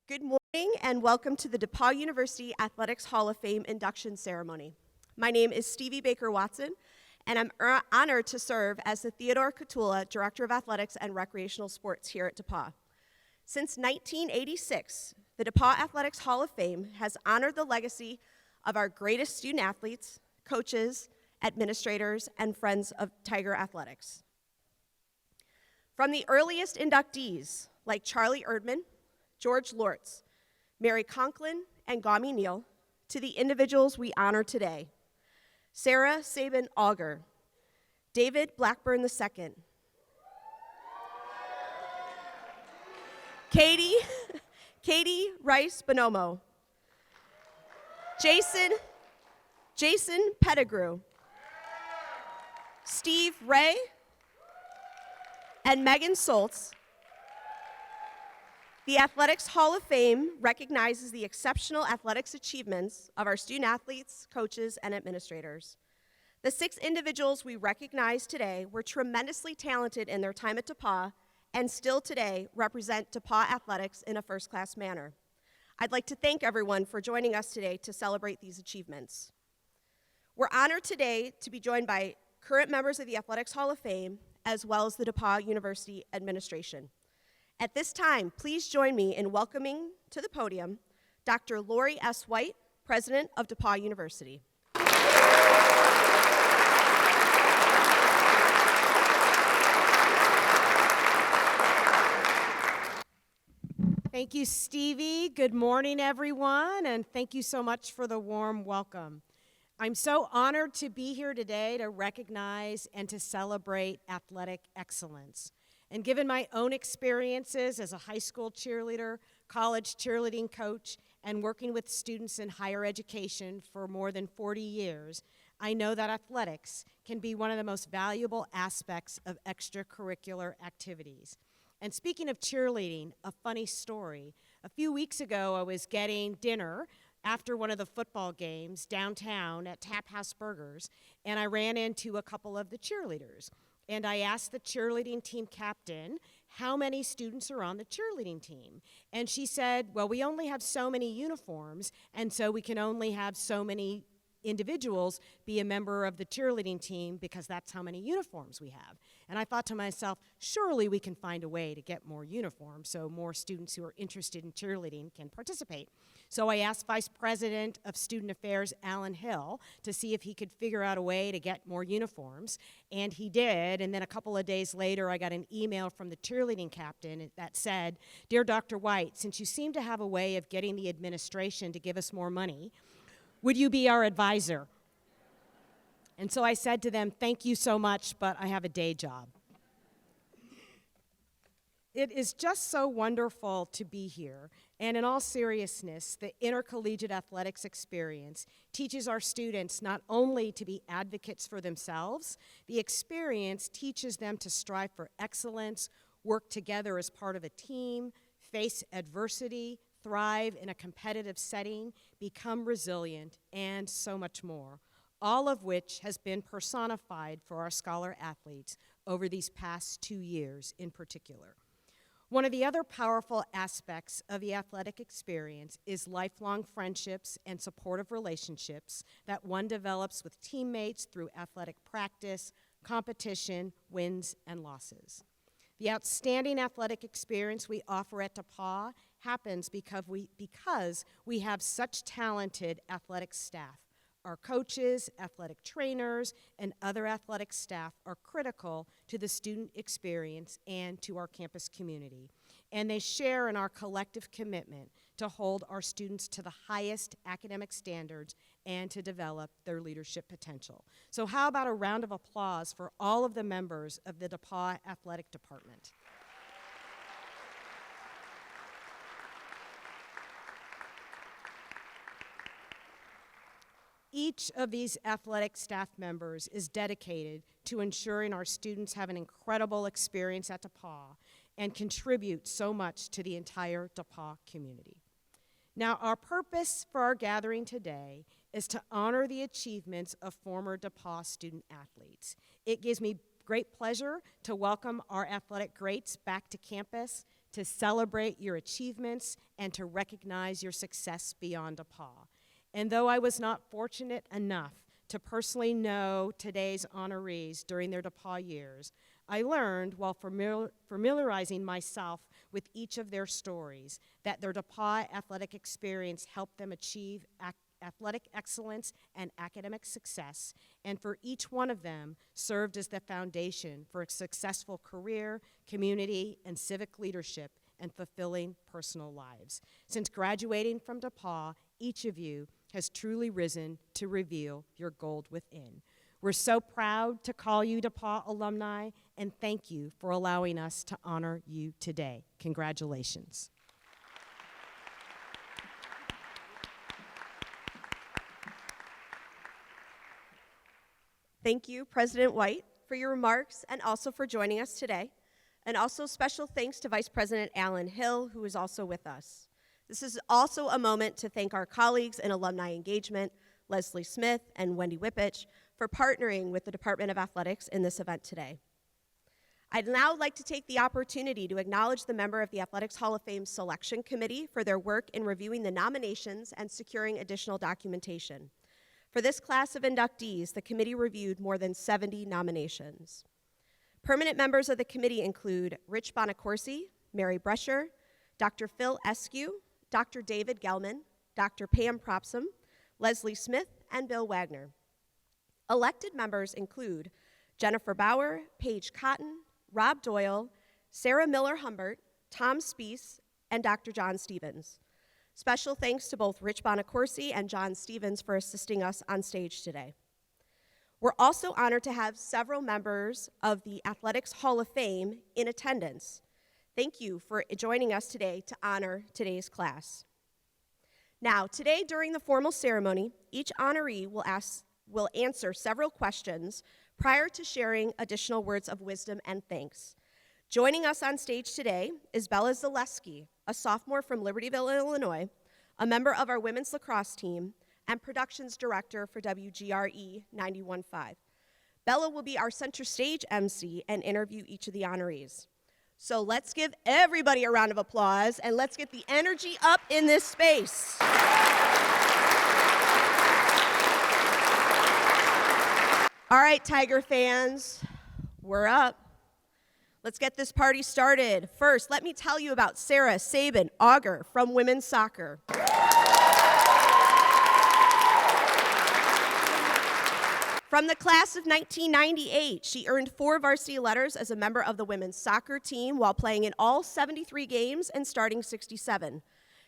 Good morning and welcome to the DePauw University Athletics Hall of Fame induction ceremony. My name is Stevie Baker Watson, and I'm honored to serve as the Theodore Cotula Director of Athletics and Recreational Sports here at DePauw. Since 1986, the DePauw Athletics Hall of Fame has honored the legacy of our greatest student athletes, coaches, administrators, and friends of Tiger Athletics. From the earliest inductees, like Charlie Erdman, George Lortz, Mary Conklin, and Gami Neal, to the individuals we honor today: Sara Sabin Alger, David Blackburn II, Katie Reis Bonomo, Jason Pettigrew, Steve Ray, and Megan Soultz. The Athletics Hall of Fame recognizes the exceptional athletics achievements of our student athletes, coaches, and administrators. The 6 individuals we recognize today were tremendously talented in their time at DePauw and still today represent DePauw athletics in a first-class manner. I'd like to thank everyone for joining us today to celebrate these achievements. We're honored today to be joined by current members of the Athletics Hall of Fame as well as the DePauw University administration. At this time, please join me in welcoming to the podium Dr. Lori S. White, President of DePauw University. Thank you, Stevie. Good morning, everyone, and thank you so much for the warm welcome. I'm so honored to be here today to recognize and to celebrate athletic excellence. And given my own experiences as a high school cheerleader, college cheerleading coach, and working with students in higher education for more than 40 years, I know that athletics can be one of the most valuable aspects of extracurricular activities. And speaking of cheerleading, a funny story. A few weeks ago, I was getting dinner after one of the football games downtown at Tap House Burgers, and I ran into a couple of the cheerleaders. And I asked the cheerleading team captain, how many students are on the cheerleading team? And she said, well, we only have so many uniforms, and so we can only have so many individuals be a member of the cheerleading team because that's how many uniforms we have. And I thought to myself, surely we can find a way to get more uniforms so more students who are interested in cheerleading can participate. So I asked Vice President of Student Affairs, Alan Hill, to see if he could figure out a way to get more uniforms, and he did. And then a couple of days later, I got an email from the cheerleading captain that said, "Dear Dr. White, since you seem to have a way of getting the administration to give us more money, would you be our advisor?" And so I said to them, thank you so much, but I have a day job. It is just so wonderful to be here. And in all seriousness, the intercollegiate athletics experience teaches our students not only to be advocates for themselves, the experience teaches them to strive for excellence, work together as part of a team, face adversity, thrive in a competitive setting, become resilient, and so much more, all of which has been personified for our scholar athletes over these past 2 years in particular. One of the other powerful aspects of the athletic experience is lifelong friendships and supportive relationships that one develops with teammates through athletic practice, competition, wins, and losses. The outstanding athletic experience we offer at DePauw happens because we have such talented athletic staff. Our coaches, athletic trainers, and other athletic staff are critical to the student experience and to our campus community. And they share in our collective commitment to hold our students to the highest academic standards and to develop their leadership potential. So how about a round of applause for all of the members of the DePauw Athletic Department? Each of these athletic staff members is dedicated to ensuring our students have an incredible experience at DePauw and contribute so much to the entire DePauw community. Now, our purpose for our gathering today is to honor the achievements of former DePauw student athletes. It gives me great pleasure to welcome our athletic greats back to campus to celebrate your achievements, and to recognize your success beyond DePauw. And though I was not fortunate enough to personally know today's honorees during their DePauw years, I learned while familiarizing myself with each of their stories that their DePauw athletic experience helped them achieve athletic excellence and academic success, and for each one of them served as the foundation for a successful career, community, and civic leadership and fulfilling personal lives. Since graduating from DePauw, each of you has truly risen to reveal your gold within. We're so proud to call you DePauw alumni, and thank you for allowing us to honor you today. Congratulations. Thank you, President White, for your remarks and also for joining us today. And also special thanks to Vice President Alan Hill, who is also with us. This is also a moment to thank our colleagues in alumni engagement, Leslie Smith and Wendy Whippich, for partnering with the Department of Athletics in this event today. I'd now like to take the opportunity to acknowledge the member of the Athletics Hall of Fame Selection Committee for their work in reviewing the nominations and securing additional documentation. For this class of inductees, the committee reviewed more than 70 nominations. Permanent members of the committee include Rich Bonacorsi, Mary Brescher, Dr. Phil Eskew, Dr. David Gelman, Dr. Pam Propsom, Leslie Smith, and Bill Wagner. Elected members include Jennifer Bauer, Paige Cotton, Rob Doyle, Sarah Miller-Humbert, Tom Spees, and Dr. John Stevens. Special thanks to both Rich Bonacorsi and John Stevens for assisting us on stage today. We're also honored to have several members of the Athletics Hall of Fame in attendance. Thank you for joining us today to honor today's class. Now, today during the formal ceremony, each honoree will answer several questions prior to sharing additional words of wisdom and thanks. Joining us on stage today is Bella Zaleski, a sophomore from Libertyville, Illinois, a member of our women's lacrosse team, and productions director for WGRE 91.5. Bella will be our center stage MC and interview each of the honorees. So let's give everybody a round of applause, and let's get the energy up in this space. All right, Tiger fans, we're up. Let's get this party started. First, let me tell you about Sara Sabin Alger from women's soccer. From the class of 1998, she earned 4 varsity letters as a member of the women's soccer team while playing in all 73 games and starting 67.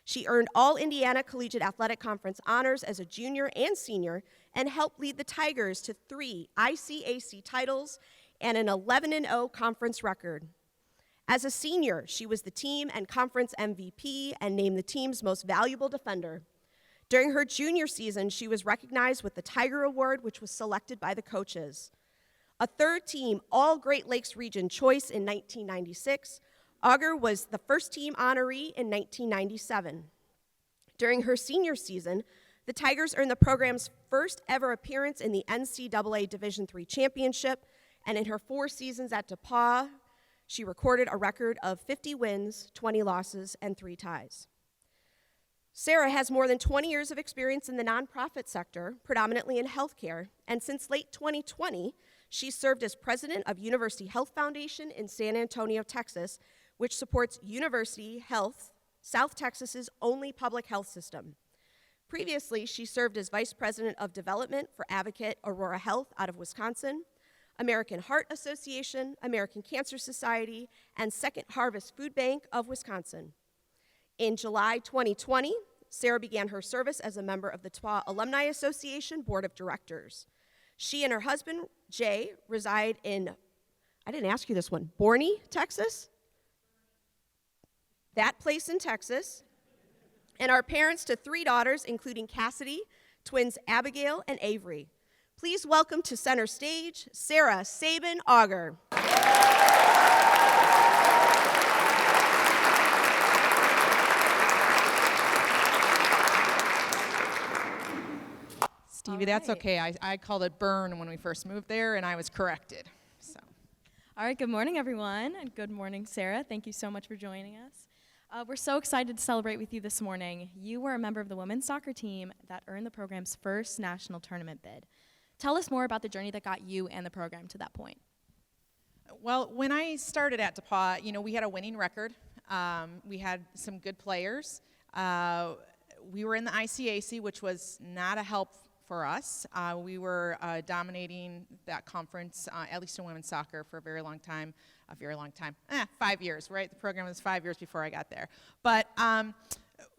She earned all Indiana Collegiate Athletic Conference honors as a junior and senior and helped lead the Tigers to 3 ICAC titles and an 11-0 conference record. As a senior, she was the team and conference MVP and named the team's most valuable defender. During her junior season, she was recognized with the Tiger Award, which was selected by the coaches. A third-team All-Great Lakes Region choice in 1996, Alger was the first-team honoree in 1997. During her senior season, the Tigers earned the program's first ever appearance in the NCAA Division III Championship, and in her 4 seasons at DePauw, she recorded a record of 50 wins, 20 losses, and 3 ties. Sara has more than 20 years of experience in the nonprofit sector, predominantly in healthcare, and since late 2020, she served as president of University Health Foundation in San Antonio, Texas, which supports University Health, South Texas's only public health system. Previously, she served as vice president of development for Advocate Aurora Health out of Wisconsin, American Heart Association, American Cancer Society, and Second Harvest Food Bank of Wisconsin. In July 2020, Sara began her service as a member of the DePauw Alumni Association Board of Directors. She and her husband, Jay, reside in, I didn't ask you this one, Borney, Texas? That place in Texas. And are parents to 3 daughters, including Cassidy, twins Abigail and Avery. Please welcome to center stage, Sara Sabin Alger. Stevie, that's okay. I called it burn when we first moved there, and I was corrected. So, All right, good morning, everyone, and good morning, Sarah. Thank you so much for joining us. We're so excited to celebrate with you this morning. You were a member of the women's soccer team that earned the program's first national tournament bid. Tell us more about the journey that got you and the program to that point. Well, when I started at DePauw, we had a winning record. We had some good players. We were in the ICAC, which was not a help for us. We were dominating that conference, at least in women's soccer, for a very long time. 5 years, right? The program was 5 years before I got there. But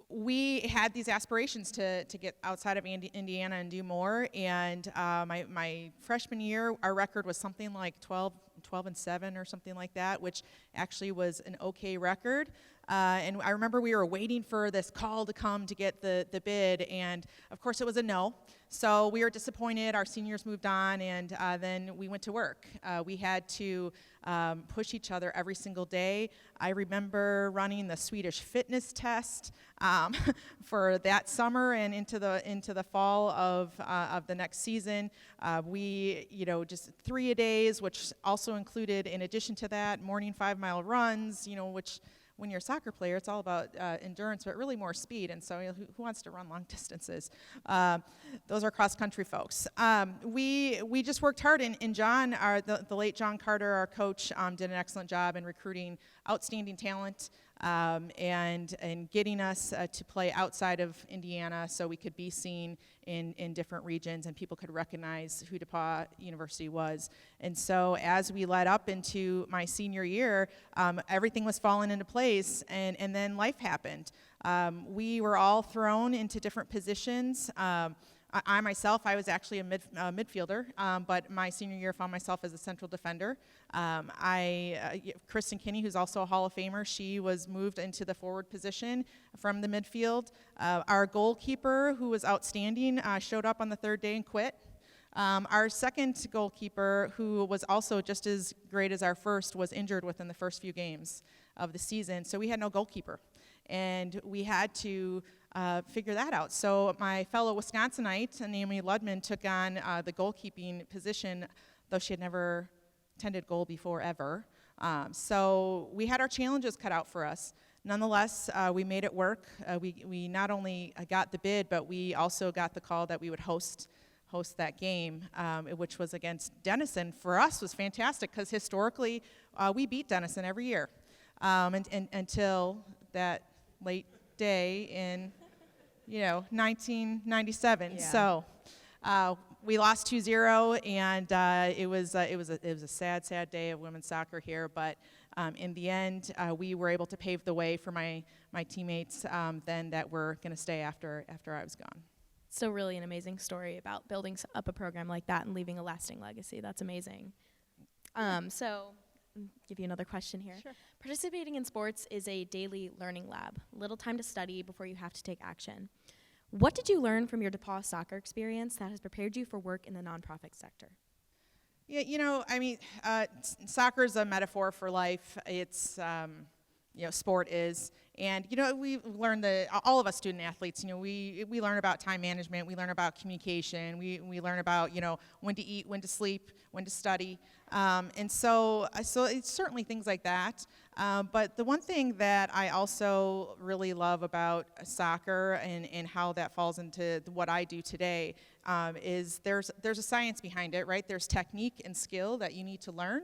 we had these aspirations to get outside of Indiana and do more. And my freshman year, our record was something like 12-7 or something like that, which actually was an okay record. And I remember we were waiting for this call to come to get the bid, and of course it was a no. So we were disappointed. Our seniors moved on, and then we went to work. We had to push each other every single day. I remember running the Swedish fitness test for that summer and into the fall of the next season. We, just 3-a-days, which also included, in addition to that, morning 5-mile runs, which when you're a soccer player, it's all about endurance, but really more speed. And so who wants to run long distances? Those are cross-country folks. We just worked hard, and John, the late John Carter, our coach, did an excellent job in recruiting outstanding talent and getting us to play outside of Indiana so we could be seen in different regions and people could recognize who DePauw University was. And so as we led up into my senior year, everything was falling into place, and then life happened. We were all thrown into different positions. I myself, I was actually a midfielder, but my senior year found myself as a central defender. Kristen Kinney, who's also a Hall of Famer, she was moved into the forward position from the midfield. Our goalkeeper, who was outstanding, showed up on the third day and quit. Our second goalkeeper, who was also just as great as our first, was injured within the first few games of the season, so we had no goalkeeper. And we had to figure that out. So my fellow Wisconsinite, Naomi Ludman, took on the goalkeeping position, though she had never tended goal before ever. So we had our challenges cut out for us. Nonetheless, we made it work. We not only got the bid, but we also got the call that we would host that game, which was against Denison. For us, was fantastic because historically we beat Denison every year until that late day in 1997. Yeah. So we lost 2-0, and it was a sad day of women's soccer here. But in the end, we were able to pave the way for my teammates then that were going to stay after I was gone. So really an amazing story about building up a program like that and leaving a lasting legacy. That's amazing. So give you another question here. Sure. Participating in sports is a daily learning lab. Little time to study before you have to take action. What did you learn from your DePauw soccer experience that has prepared you for work in the nonprofit sector? Yeah, soccer is a metaphor for life. It's, sport is. And, we learn all of us student athletes, we learn about time management, we learn about communication, we learn about, when to eat, when to sleep, when to study. And so it's certainly things like that. But the one thing that I also really love about soccer and how that falls into what I do today is there's a science behind it, right? There's technique and skill that you need to learn.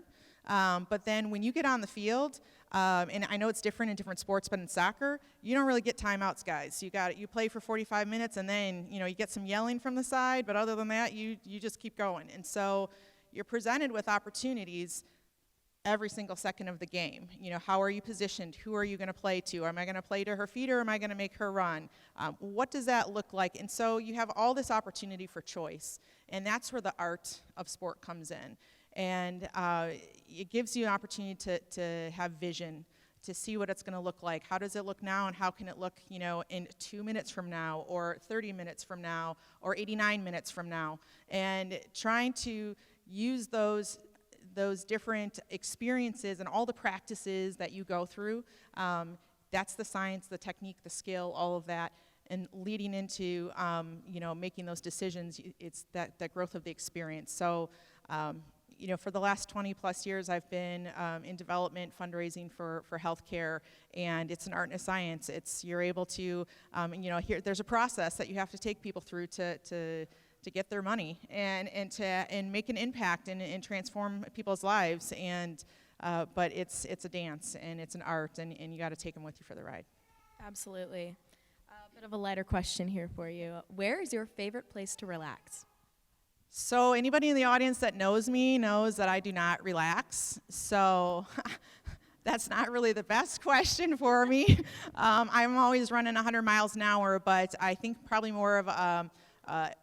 But then when you get on the field, and I know it's different in different sports, but in soccer, you don't really get timeouts, guys. You play for 45 minutes, and then you get some yelling from the side. But other than that, you just keep going. And so you're presented with opportunities every single second of the game. How are you positioned? Who are you going to play to? Am I going to play to her feet, or am I going to make her run? What does that look like? And so you have all this opportunity for choice, and that's where the art of sport comes in. And it gives you an opportunity to have vision, to see what it's going to look like. How does it look now, and how can it look, in 2 minutes from now, or 30 minutes from now, or 89 minutes from now? And trying to use those different experiences and all the practices that you go through, that's the science, the technique, the skill, all of that. And leading into, making those decisions, it's that growth of the experience. So, for the last 20 plus years, I've been in development, fundraising for healthcare, and it's an art and a science. You're able to, here there's a process that you have to take people through to get their money and make an impact and transform people's lives. But it's a dance and it's an art, and you got to take them with you for the ride. Absolutely. A bit of a lighter question here for you. Where is your favorite place to relax? So anybody in the audience that knows me knows that I do not relax. So that's not really the best question for me. I'm always running 100 miles an hour, but I think probably more of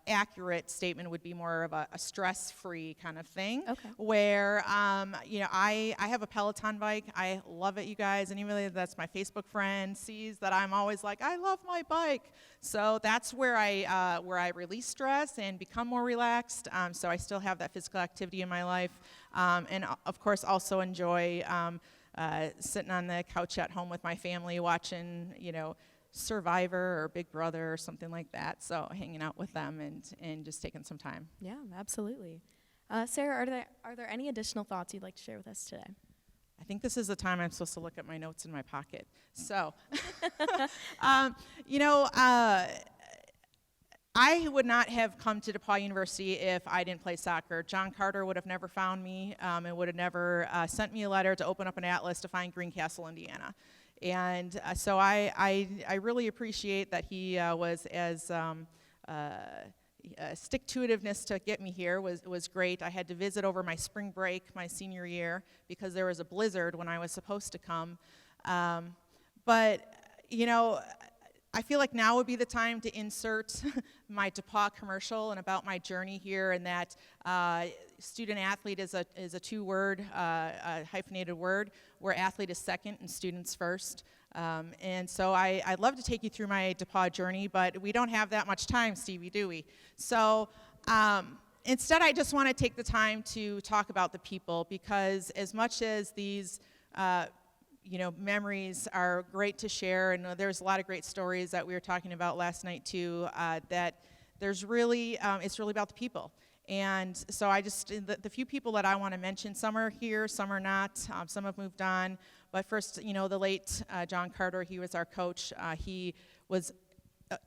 accurate statement would be more of a stress-free kind of thing. Okay. Where, I have a Peloton bike. I love it, you guys. Anybody that's my Facebook friend sees that I'm always like, I love my bike. So that's where I release stress and become more relaxed. So I still have that physical activity in my life. And of course, also enjoy sitting on the couch at home with my family watching, Survivor or Big Brother or something like that. So hanging out with them and just taking some time. Yeah, absolutely. Sarah, are there any additional thoughts you'd like to share with us today? I think this is the time I'm supposed to look at my notes in my pocket. So, I would not have come to DePauw University if I didn't play soccer. John Carter would have never found me and would have never sent me a letter to open up an atlas to find Greencastle, Indiana. And so I really appreciate that he was as stick-to-itiveness to get me here was great. I had to visit over my spring break my senior year because there was a blizzard when I was supposed to come. But I feel like now would be the time to insert my DePauw commercial and about my journey here, and that student athlete is a two-word, hyphenated word, where athlete is second and students first. And so I'd love to take you through my DePauw journey, but we don't have that much time, Stevie, do we? So instead, I just want to take the time to talk about the people, because as much as these memories are great to share, and there's a lot of great stories that we were talking about last night too, that there's really, it's really about the people. And so the few people that I want to mention, some are here, some are not, some have moved on. But first, the late John Carter, he was our coach. He was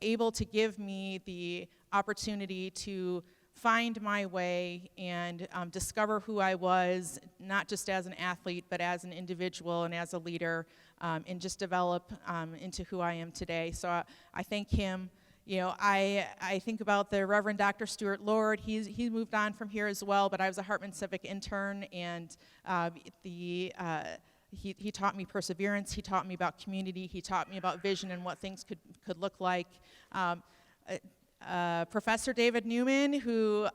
able to give me the opportunity to find my way and discover who I was, not just as an athlete, but as an individual and as a leader, and just develop into who I am today. So I thank him. I think about the Reverend Dr. Stuart Lord. He moved on from here as well, but I was a Hartman Civic intern, and he taught me perseverance. He taught me about community. He taught me about vision and what things could look like. Professor David Newman, who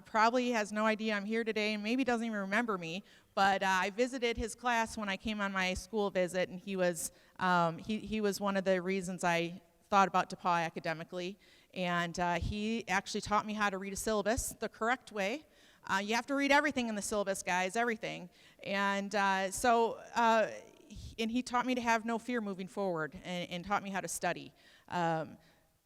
probably has no idea I'm here today and maybe doesn't even remember me, but I visited his class when I came on my school visit, and he was one of the reasons I thought about DePauw academically, and he actually taught me how to read a syllabus the correct way. You have to read everything in the syllabus, guys, everything. And and he taught me to have no fear moving forward, and taught me how to study.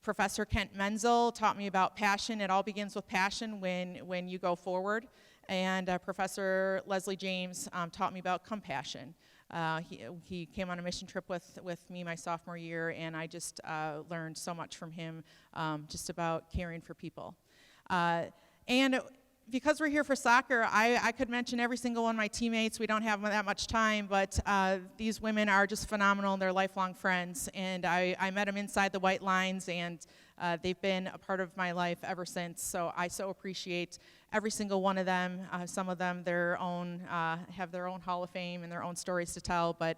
Professor Kent Menzel taught me about passion. It all begins with passion when you go forward. And Professor Leslie James taught me about compassion. He came on a mission trip with me my sophomore year, and I just learned so much from him, just about caring for people. And because we're here for soccer, I could mention every single one of my teammates. We don't have that much time, but these women are just phenomenal, and they're lifelong friends. And I met them inside the white lines, and they've been a part of my life ever since. So I so appreciate every single one of them. Some of them have their own Hall of Fame and their own stories to tell, but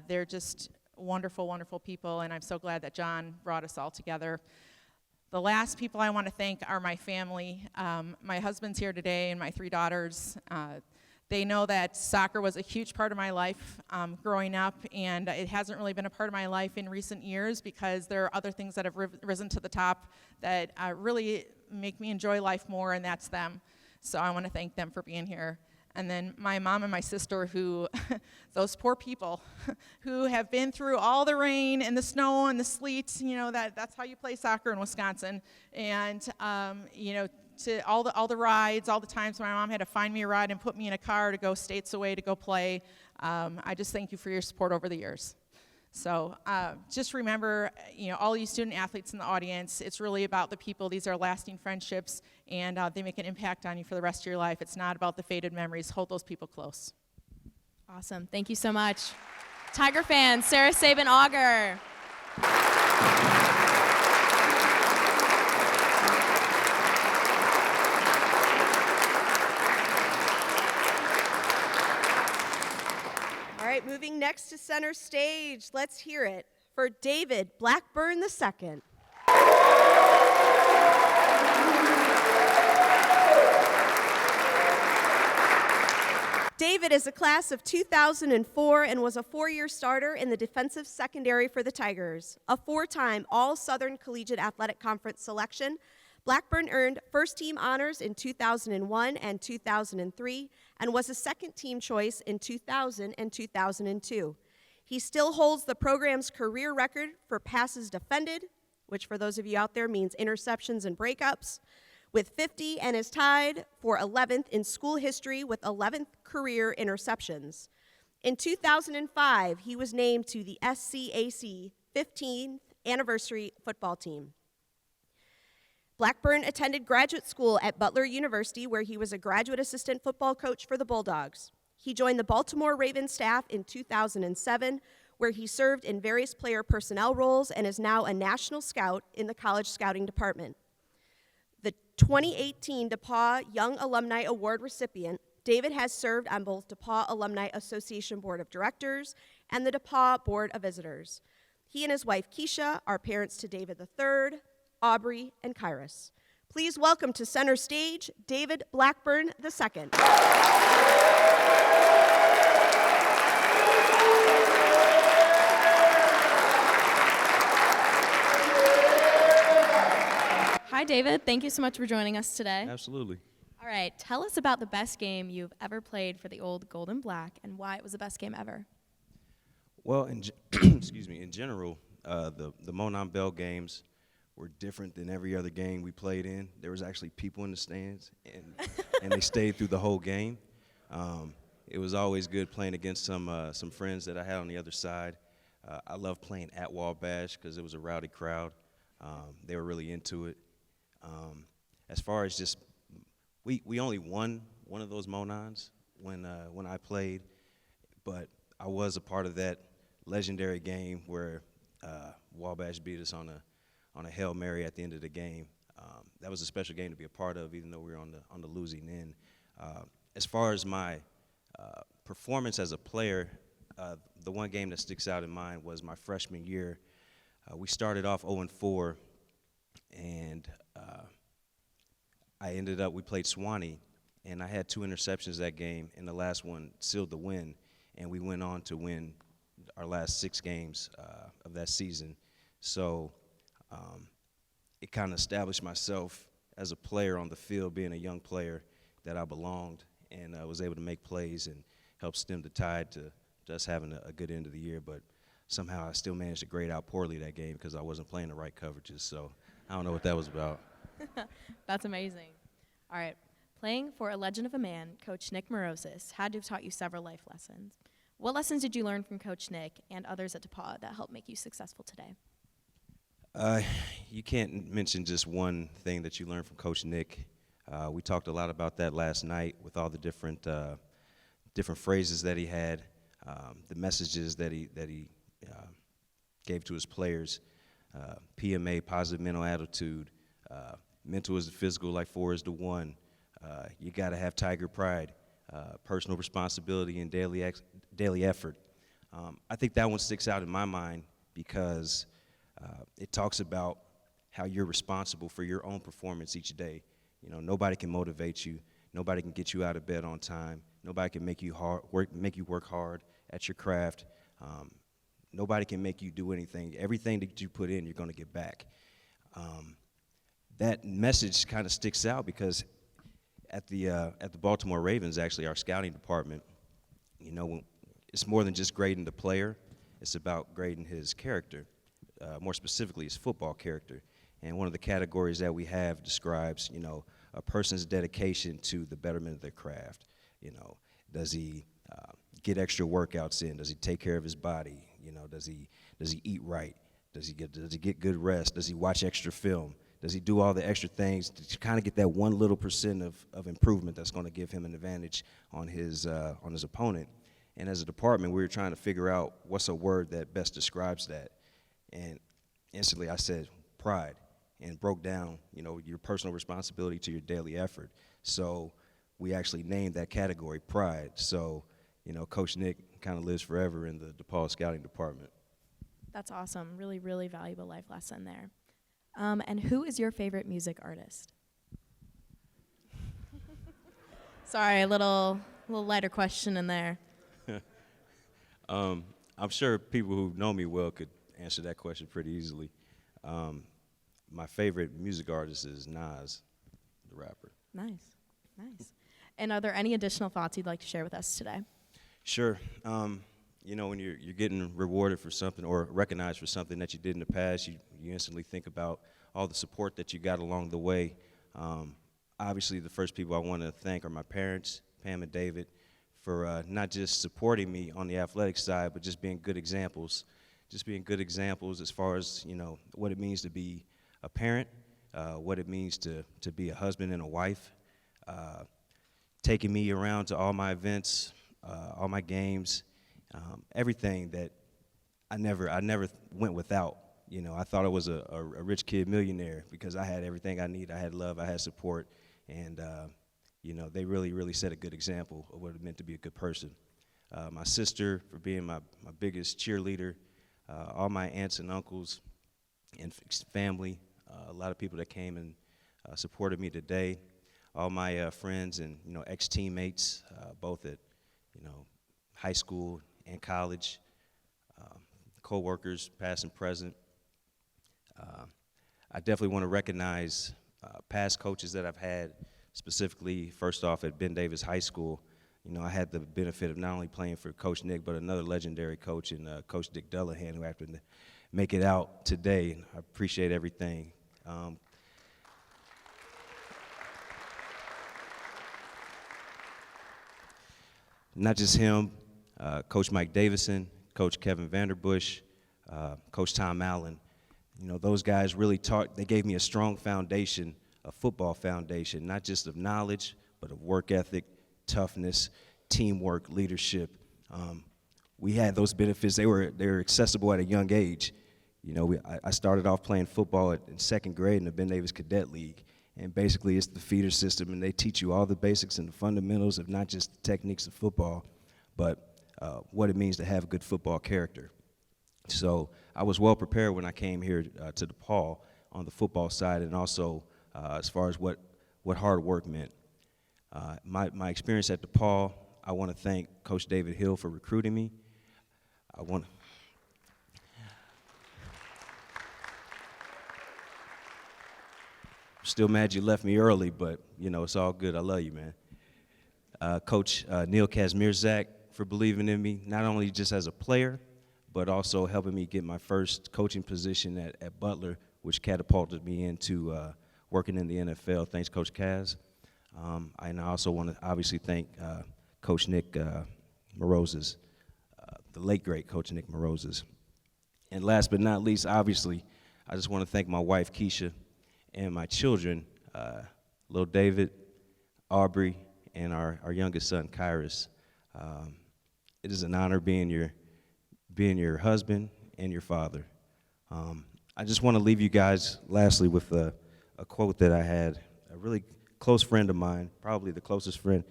they're just wonderful, wonderful people, and I'm so glad that John brought us all together. The last people I want to thank are my family. My husband's here today and my 3 daughters. They know that soccer was a huge part of my life growing up, and it hasn't really been a part of my life in recent years because there are other things that have risen to the top that really make me enjoy life more, and that's them. So I want to thank them for being here. And then my mom and my sister, who, those poor people, who have been through all the rain and the snow and the sleet, that's how you play soccer in Wisconsin. And, to all the rides, all the times my mom had to find me a ride and put me in a car to go states away to go play. I just thank you for your support over the years. So just remember, all you student athletes in the audience, it's really about the people. These are lasting friendships, and they make an impact on you for the rest of your life. It's not about the faded memories. Hold those people close. Awesome. Thank you so much. Tiger fans, Sara Sabin Alger. All right, moving next to center stage, let's hear it for David Blackburn II. David is a class of 2004 and was a four-year starter in the defensive secondary for the Tigers. A four-time All-Southern Collegiate Athletic Conference selection, Blackburn earned first-team honors in 2001 and 2003 and was a second-team choice in 2000 and 2002. He still holds the program's career record for passes defended, which for those of you out there means interceptions and breakups, with 50 and is tied for 11th in school history with 11th career interceptions. In 2005, he was named to the SCAC 15th anniversary football team. Blackburn attended graduate school at Butler University, where he was a graduate assistant football coach for the Bulldogs. He joined the Baltimore Ravens staff in 2007, where he served in various player personnel roles and is now a national scout in the college scouting department. The 2018 DePauw Young Alumni Award recipient, David has served on both DePauw Alumni Association Board of Directors and the DePauw Board of Visitors. He and his wife, Keisha, are parents to David III, Aubrey, and Kairos. Please welcome to center stage, David Blackburn II. Hi, David. Thank you so much for joining us today. Absolutely. All right, tell us about the best game you've ever played for the old Gold and Black and why it was the best game ever. Well, in general, the Monon Bell games were different than every other game we played in. There was actually people in the stands, and they stayed through the whole game. It was always good playing against some friends that I had on the other side. I loved playing at Wabash because it was a rowdy crowd. They were really into it. As far as just, we only won one of those Monons when I played, but I was a part of that legendary game where Wabash beat us on a Hail Mary at the end of the game. That was a special game to be a part of, even though we were on the losing end. As far as my performance as a player, the one game that sticks out in mind was my freshman year. We started off 0-4, and we played Swanee, and I had 2 interceptions that game, and the last one sealed the win, and we went on to win our last 6 games of that season. So it kind of established myself as a player on the field, being a young player, that I belonged, and I was able to make plays and help stem the tide to us having a good end of the year. But somehow I still managed to grade out poorly that game because I wasn't playing the right coverages. So I don't know what that was about. That's amazing. All right, playing for a legend of a man, Coach Nick Morosis, had to have taught you several life lessons. What lessons did you learn from Coach Nick and others at DePauw that helped make you successful today? You can't mention just one thing that you learned from Coach Nick. We talked a lot about that last night with all the different phrases that he had, the messages that he gave to his players. PMA, positive mental attitude. Mental is the physical, like 4 is to 1. You got to have Tiger pride, personal responsibility, and daily effort. I think that one sticks out in my mind because it talks about how you're responsible for your own performance each day. You know, nobody can motivate you. Nobody can get you out of bed on time. Nobody can make you work hard at your craft. Nobody can make you do anything. Everything that you put in, you're going to get back. That message kind of sticks out because at the Baltimore Ravens, actually, our scouting department, you know, it's more than just grading the player. It's about grading his character, more specifically his football character. And one of the categories that we have describes, you know, a person's dedication to the betterment of their craft. You know, does he get extra workouts in? Does he take care of his body? You know, does he eat right? Does he get good rest? Does he watch extra film? Does he do all the extra things to kind of get that 1 little % of improvement that's going to give him an advantage on his opponent? And as a department, we were trying to figure out what's a word that best describes that. And instantly I said pride, and broke down, you know, your personal responsibility to your daily effort. So we actually named that category pride. So, you know, Coach Nick kind of lives forever in the DePauw scouting department. That's awesome. Really, really valuable life lesson there. And who is your favorite music artist? Sorry, a little lighter question in there. I'm sure people who know me well could answer that question pretty easily. My favorite music artist is Nas, the rapper. Nice, nice. And are there any additional thoughts you'd like to share with us today? Sure. You know, when you're getting rewarded for something or recognized for something that you did in the past, you instantly think about all the support that you got along the way. Obviously, the first people I want to thank are my parents, Pam and David, for not just supporting me on the athletic side, but just being good examples. Just being good examples as far as, you know, what it means to be a parent, what it means to be a husband and a wife, taking me around to all my events, all my games, everything that I never went without. You know, I thought I was a rich kid millionaire because I had everything I need. I had love, I had support, and you know, they really set a good example of what it meant to be a good person. My sister for being my biggest cheerleader, all my aunts and uncles and family, a lot of people that came and supported me today, all my friends and, you know, ex-teammates, both at, you know, high school and college, co-workers, past and present. I definitely want to recognize past coaches that I've had, specifically, first off, at Ben Davis High School. You know, I had the benefit of not only playing for Coach Nick, but another legendary coach in Coach Dick Dullahan, who happened to make it out today. I appreciate everything. Not just him, Coach Mike Davison, Coach Kevin Vanderbush, Coach Tom Allen. You know, those guys really they gave me a strong foundation, a football foundation, not just of knowledge, but of work ethic, toughness, teamwork, leadership. We had those benefits. They were accessible at a young age. You know, I started off playing football in second grade in the Ben Davis Cadet League, and basically it's the feeder system, and they teach you all the basics and the fundamentals of not just the techniques of football, but what it means to have good football character. So I was well prepared when I came here to DePauw on the football side, and also as far as what hard work meant. My experience at DePauw, I want to thank Coach David Hill for recruiting me. I'm still mad you left me early, but, you know, it's all good. I love you, man. Coach Neil Kazmierzak for believing in me, not only just as a player, but also helping me get my first coaching position at Butler, which catapulted me into working in the NFL. Thanks, Coach Kaz. And I also want to obviously thank Coach Nick Moroses, the late, great Coach Nick Moroses. And last but not least, obviously, I just want to thank my wife, Keisha, and my children, little David, Aubrey, and our youngest son, Kyrus. It is an honor being your husband and your father. I just want to leave you guys, lastly, with a quote that I had. A really close friend of mine, probably the closest friend.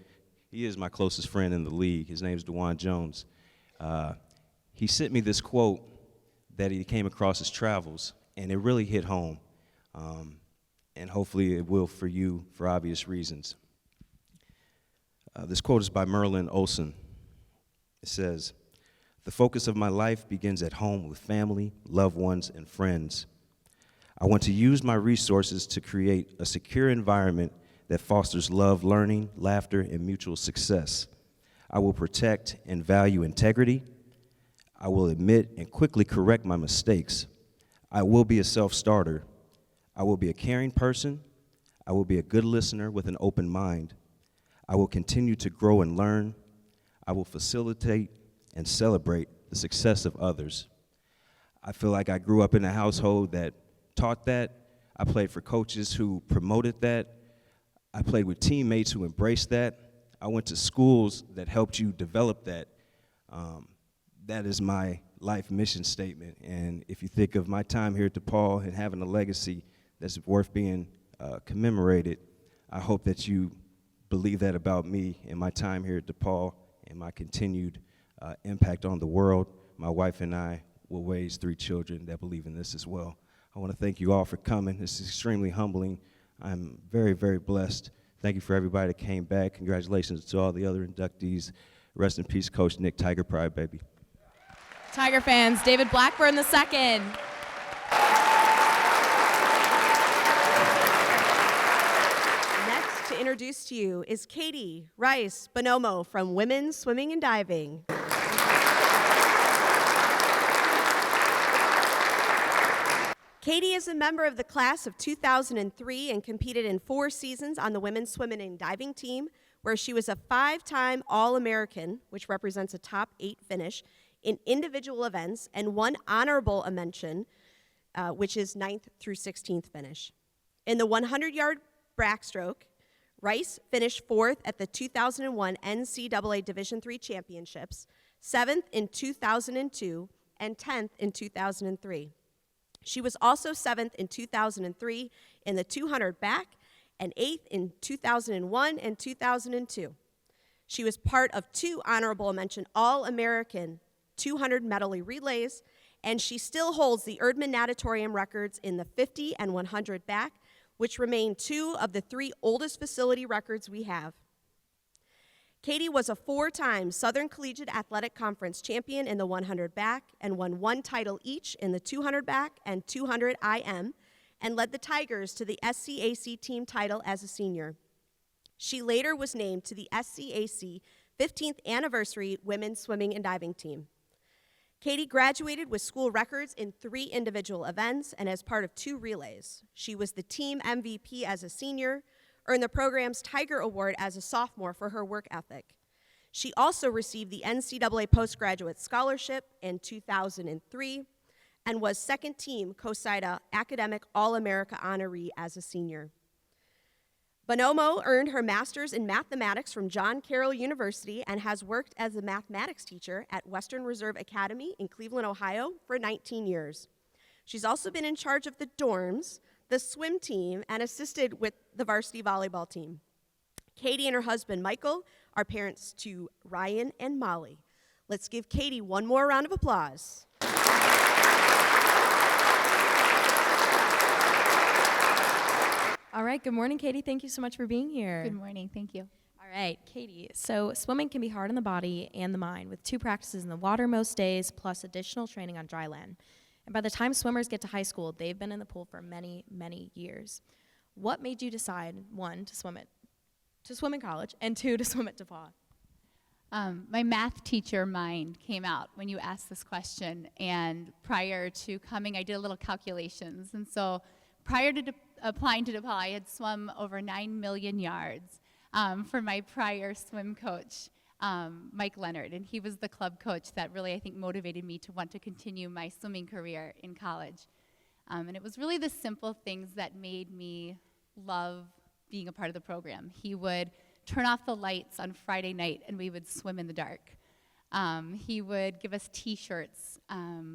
He is my closest friend in the league. His name is DeJuan Jones. He sent me this quote that he came across his travels, and it really hit home. And hopefully it will for you for obvious reasons. This quote is by Merlin Olsen. It says, "The focus of my life begins at home with family, loved ones, and friends. I want to use my resources to create a secure environment that fosters love, learning, laughter, and mutual success. I will protect and value integrity. I will admit and quickly correct my mistakes. I will be a self-starter. I will be a caring person. I will be a good listener with an open mind. I will continue to grow and learn. I will facilitate and celebrate the success of others. I feel like I grew up in a household that taught that. I played for coaches who promoted that. I played with teammates who embraced that. I went to schools that helped you develop that. That is my life mission statement. And if you think of my time here at DePauw and having a legacy that's worth being commemorated, I hope that you believe that about me and my time here at DePauw and my continued impact on the world. My wife and I will raise 3 children that believe in this as well. I want to thank you all for coming. This is extremely humbling. I'm very, very blessed. Thank you for everybody that came back. Congratulations to all the other inductees. Rest in peace, Coach Nick. Tiger Pride, baby. Tiger fans, David Blackburn II. Next to introduce to you is Katie Reis Bonomo from Women's Swimming and Diving. Katie is a member of the class of 2003 and competed in 4 seasons on the women's swimming and diving team, where she was a 5-time All-American, which represents a top 8 finish, in individual events, and 1 honorable mention, which is 9th through 16th finish. In the 100-yard backstroke, Rice finished 4th at the 2001 NCAA Division III Championships, 7th in 2002, and 10th in 2003. She was also 7th in 2003 in the 200 back and 8th in 2001 and 2002. She was part of 2 honorable mention All-American 200 medley relays, and she still holds the Erdman Natatorium records in the 50 and 100 back, which remain 2 of the 3 oldest facility records we have. Katie was a 4-time Southern Collegiate Athletic Conference champion in the 100 back and won 1 title each in the 200 back and 200 IM, and led the Tigers to the SCAC team title as a senior. She later was named to the SCAC 15th anniversary women's swimming and diving team. Katie graduated with school records in 3 individual events and as part of 2 relays. She was the team MVP as a senior, earned the program's Tiger Award as a sophomore for her work ethic. She also received the NCAA Postgraduate Scholarship in 2003 and was second team COSIDA Academic All-America honoree as a senior. Bonomo earned her master's in mathematics from John Carroll University and has worked as a mathematics teacher at Western Reserve Academy in Cleveland, Ohio for 19 years. She's also been in charge of the dorms, the swim team, and assisted with the varsity volleyball team. Katie and her husband, Michael, are parents to Ryan and Molly. Let's give Katie one more round of applause. All right, good morning, Katie. Thank you so much for being here. Good morning, thank you. All right, Katie. So swimming can be hard on the body and the mind, with 2 practices in the water most days, plus additional training on dry land. And by the time swimmers get to high school, they've been in the pool for many, many years. What made you decide, 1, to swim in college, and 2, to swim at DePauw? My math teacher mind came out when you asked this question, and prior to coming, I did a little calculations. And so prior to applying to DePauw, I had swum over 9 million yards for my prior swim coach, Mike Leonard, and he was the club coach that really, I think, motivated me to want to continue my swimming career in college. And it was really the simple things that made me love being a part of the program. He would turn off the lights on Friday night, and we would swim in the dark. He would give us T-shirts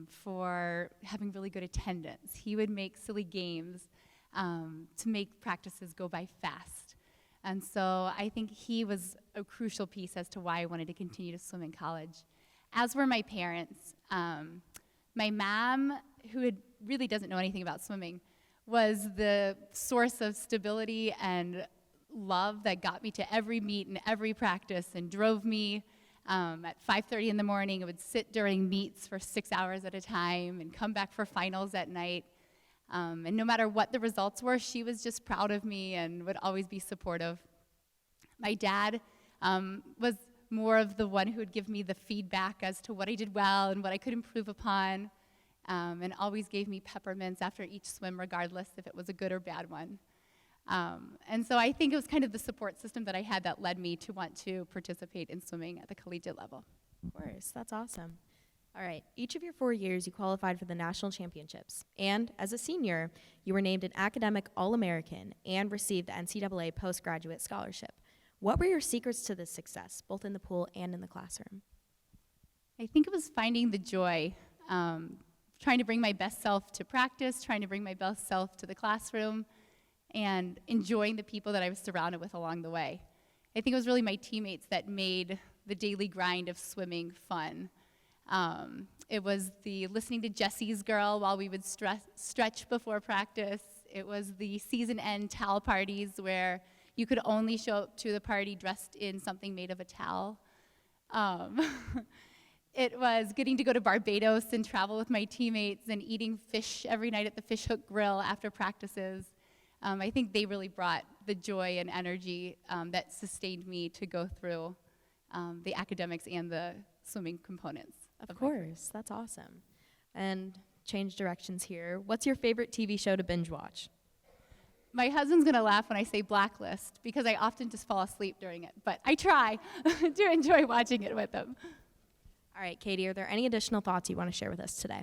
for having really good attendance. He would make silly games to make practices go by fast. And so I think he was a crucial piece as to why I wanted to continue to swim in college. As were my parents. My mom, who really doesn't know anything about swimming, was the source of stability and love that got me to every meet and every practice and drove me at 5:30 in the morning. I would sit during meets for 6 hours at a time and come back for finals at night. And no matter what the results were, she was just proud of me and would always be supportive. My dad was more of the one who would give me the feedback as to what I did well and what I could improve upon, and always gave me peppermints after each swim, regardless if it was a good or bad one. And so I think it was kind of the support system that I had that led me to want to participate in swimming at the collegiate level. Of course, that's awesome. All right, each of your 4 years, you qualified for the national championships. And as a senior, you were named an academic All-American and received the NCAA postgraduate scholarship. What were your secrets to this success, both in the pool and in the classroom? I think it was finding the joy, trying to bring my best self to practice, trying to bring my best self to the classroom, and enjoying the people that I was surrounded with along the way. I think it was really my teammates that made the daily grind of swimming fun. It was the listening to Jessie's Girl while we would stretch before practice. It was the season end towel parties where you could only show up to the party dressed in something made of a towel. It was getting to go to Barbados and travel with my teammates and eating fish every night at the Fish Hook Grill after practices. I think they really brought the joy and energy that sustained me to go through the academics and the swimming components. Of course, that's awesome. And change directions here. What's your favorite TV show to binge watch? My husband's gonna laugh when I say Blacklist because I often just fall asleep during it, but I try to enjoy watching it with him. All right, Katie, are there any additional thoughts you want to share with us today?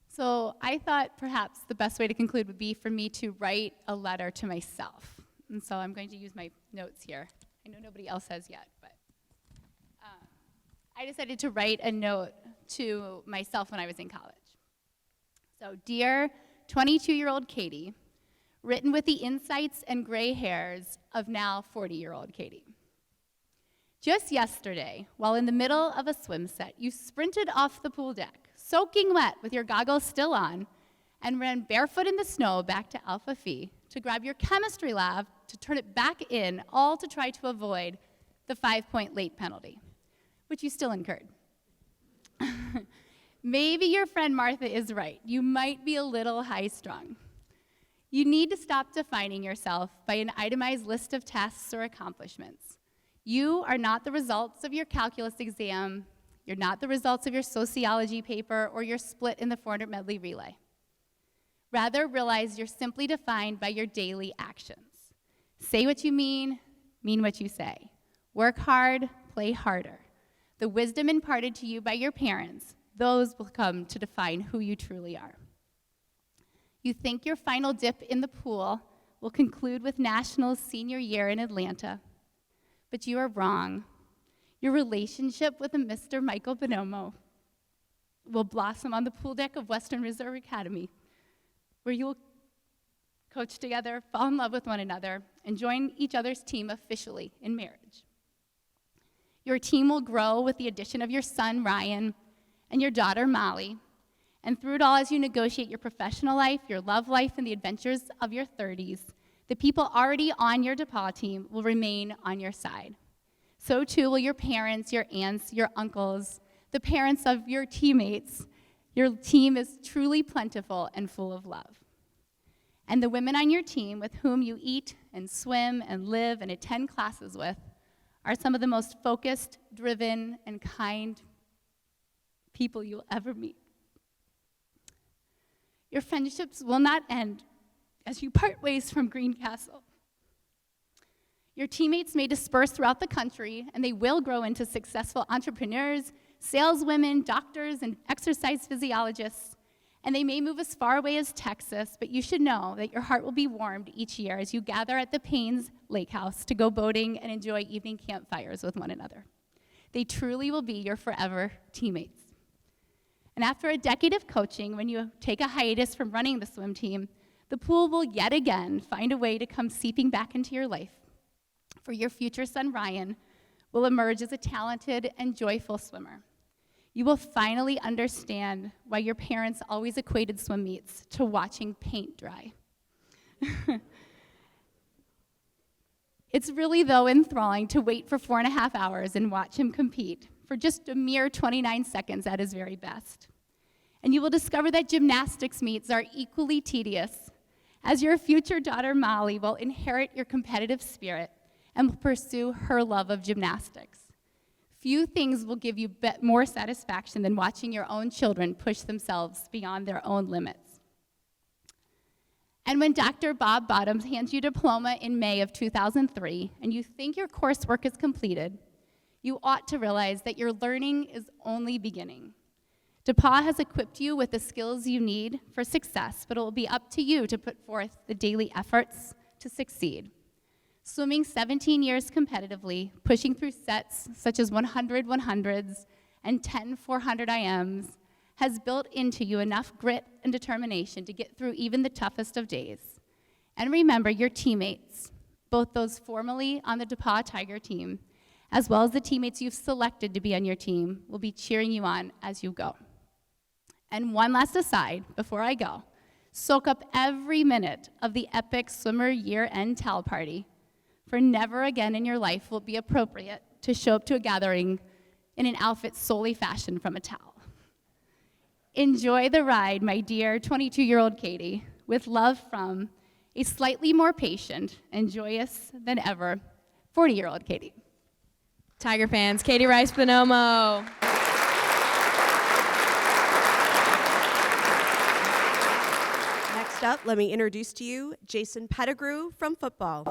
So I thought perhaps the best way to conclude would be for me to write a letter to myself. And so I'm going to use my notes here. I know nobody else has yet, but I decided to write a note to myself when I was in college. So, dear 22-year-old Katie, written with the insights and gray hairs of now 40-year-old Katie. Just yesterday, while in the middle of a swim set, you sprinted off the pool deck, soaking wet with your goggles still on, and ran barefoot in the snow back to Alpha Phi to grab your chemistry lab to turn it back in, all to try to avoid the 5-point late penalty, which you still incurred. Maybe your friend Martha is right. You might be a little high-strung. You need to stop defining yourself by an itemized list of tasks or accomplishments. You are not the results of your calculus exam. You're not the results of your sociology paper or your split in the 400 medley relay. Rather, realize you're simply defined by your daily actions. Say what you mean what you say. Work hard, play harder. The wisdom imparted to you by your parents, those will come to define who you truly are. You think your final dip in the pool will conclude with Nationals senior year in Atlanta, but you are wrong. Your relationship with a Mr. Michael Bonomo will blossom on the pool deck of Western Reserve Academy, where you will coach together, fall in love with one another, and join each other's team officially in marriage. Your team will grow with the addition of your son, Ryan, and your daughter, Molly. And through it all, as you negotiate your professional life, your love life, and the adventures of your 30s, the people already on your DePauw team will remain on your side. So too will your parents, your aunts, your uncles, the parents of your teammates. Your team is truly plentiful and full of love. And the women on your team with whom you eat and swim and live and attend classes with are some of the most focused, driven, and kind people you'll ever meet. Your friendships will not end as you part ways from Greencastle. Your teammates may disperse throughout the country, and they will grow into successful entrepreneurs, saleswomen, doctors, and exercise physiologists. And they may move as far away as Texas, but you should know that your heart will be warmed each year as you gather at the Paynes Lake House to go boating and enjoy evening campfires with one another. They truly will be your forever teammates. And after a decade of coaching, when you take a hiatus from running the swim team, the pool will yet again find a way to come seeping back into your life. For your future son, Ryan, will emerge as a talented and joyful swimmer. You will finally understand why your parents always equated swim meets to watching paint dry. It's really, though, enthralling to wait for 4.5 hours and watch him compete for just a mere 29 seconds at his very best. And you will discover that gymnastics meets are equally tedious, as your future daughter, Molly, will inherit your competitive spirit and will pursue her love of gymnastics. Few things will give you more satisfaction than watching your own children push themselves beyond their own limits. And when Dr. Bob Bottoms hands you a diploma in May of 2003, and you think your coursework is completed, you ought to realize that your learning is only beginning. DePauw has equipped you with the skills you need for success, but it will be up to you to put forth the daily efforts to succeed. Swimming 17 years competitively, pushing through sets such as 100 100s and 10 400 IMs, has built into you enough grit and determination to get through even the toughest of days. And remember, your teammates, both those formerly on the DePauw Tiger team, as well as the teammates you've selected to be on your team, will be cheering you on as you go. And one last aside before I go, soak up every minute of the epic swimmer year-end towel party, for never again in your life will it be appropriate to show up to a gathering in an outfit solely fashioned from a towel. Enjoy the ride, my dear 22-year-old Katie, with love from a slightly more patient and joyous than ever 40-year-old Katie. Tiger fans, Katie Reis Bonomo. Next up, let me introduce to you Jason Pettigrew from football.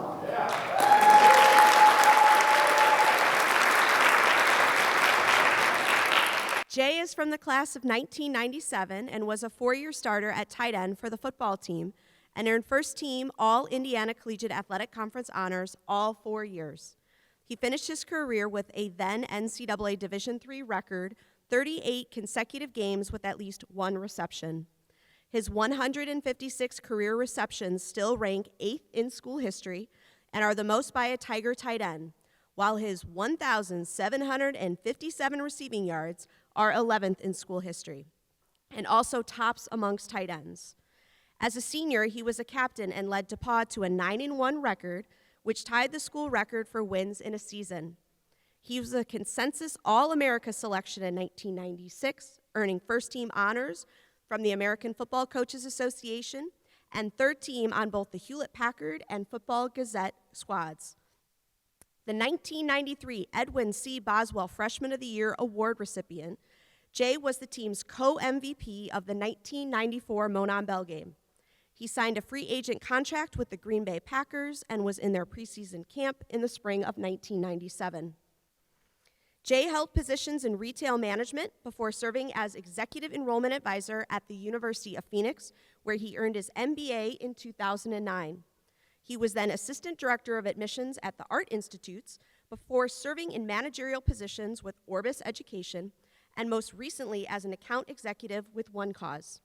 Jay is from the class of 1997 and was a four-year starter at tight end for the football team and earned first-team All-Indiana Collegiate Athletic Conference honors all 4 years. He finished his career with a then NCAA Division III record, 38 consecutive games with at least one reception. His 156 career receptions still rank 8th in school history and are the most by a Tiger tight end, while his 1,757 receiving yards are 11th in school history, and also tops amongst tight ends. As a senior, he was a captain and led DePauw to a 9-1 record, which tied the school record for wins in a season. He was a consensus All-America selection in 1996, earning first-team honors from the American Football Coaches Association and third team on both the Hewlett-Packard and Football Gazette squads. The 1993 Edwin C. Boswell Freshman of the Year Award recipient, Jay was the team's co-MVP of the 1994 Monon Bell game. He signed a free agent contract with the Green Bay Packers and was in their preseason camp in the spring of 1997. Jay held positions in retail management before serving as executive enrollment advisor at the University of Phoenix, where he earned his MBA in 2009. He was then assistant director of admissions at the Art Institutes before serving in managerial positions with Orbis Education and most recently as an account executive with One Cause.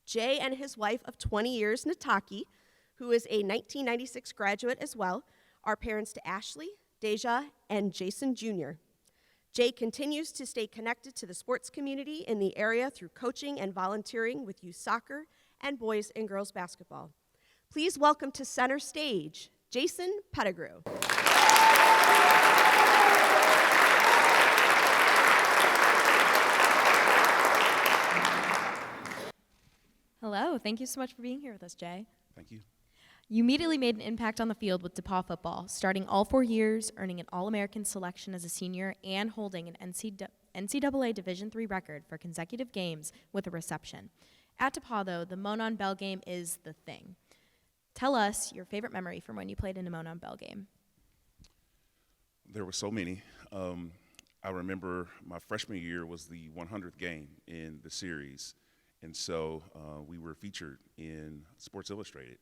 Jay and his wife of 20 years, Nataki, who is a 1996 graduate as well, are parents to Ashley, Deja, and Jason Jr. Jay continues to stay connected to the sports community in the area through coaching and volunteering with youth soccer and boys and girls basketball. Please welcome to center stage, Jason Pettigrew. Hello, thank you so much for being here with us, Jay. Thank you. You immediately made an impact on the field with DePauw football, starting all 4 years, earning an All-American selection as a senior, and holding an NCAA Division III record for consecutive games with a reception. At DePauw, though, the Monon Bell game is the thing. Tell us your favorite memory from when you played in a Monon Bell game. There were so many. I remember my freshman year was the 100th game in the series, and so we were featured in Sports Illustrated,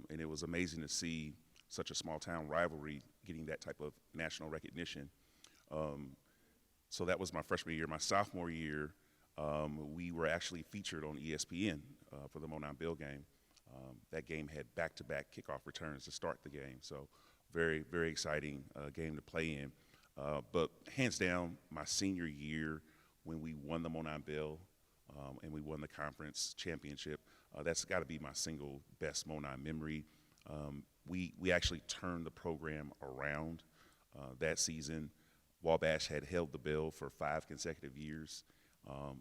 and it was amazing to see such a small-town rivalry getting that type of national recognition. So that was my freshman year. My sophomore year, we were actually featured on ESPN for the Monon Bell game. That game had back-to-back kickoff returns to start the game, so very, very exciting game to play in. But hands down, my senior year when we won the Monon Bell and we won the conference championship, that's got to be my single best Monon memory. We actually turned the program around that season. Wabash had held the bell for 5 consecutive years,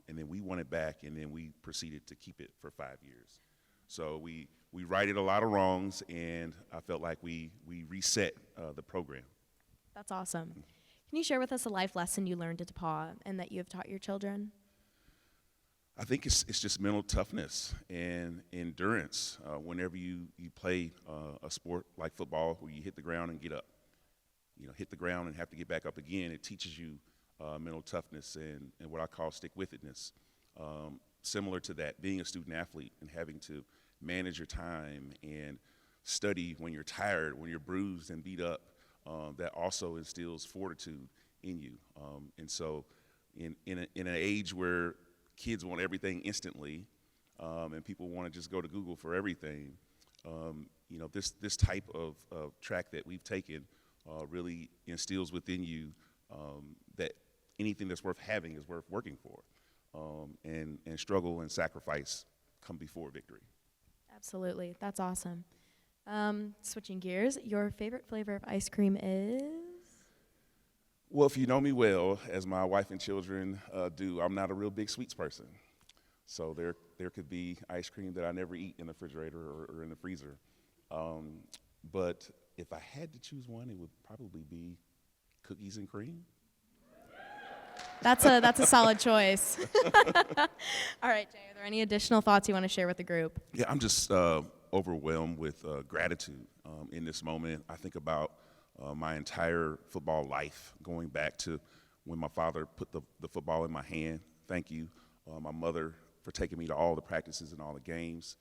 and then we won it back, and then we proceeded to keep it for 5 years. So we righted a lot of wrongs, and I felt like we reset the program. That's awesome. Can you share with us a life lesson you learned at DePauw and that you have taught your children? I think it's just mental toughness and endurance. Whenever you play a sport like football, where you hit the ground and get up, hit the ground and have to get back up again, it teaches you mental toughness and what I call stick-with-itness. Similar to that, being a student athlete and having to manage your time and study when you're tired, when you're bruised and beat up, that also instills fortitude in you. And so in an age where kids want everything instantly, and people want to just go to Google for everything, this type of track that we've taken really instills within you that anything that's worth having is worth working for, and struggle and sacrifice come before victory. Absolutely. That's awesome. Switching gears, your favorite flavor of ice cream is? Well, if you know me well, as my wife and children do, I'm not a real big sweets person. So there could be ice cream that I never eat in the refrigerator or in the freezer. But if I had to choose one, it would probably be cookies and cream. That's a solid choice. All right, Jay, are there any additional thoughts you want to share with the group? Yeah, I'm just overwhelmed with gratitude in this moment. I think about my entire football life, going back to when my father put the football in my hand. Thank you, my mother, for taking me to all the practices and all the games.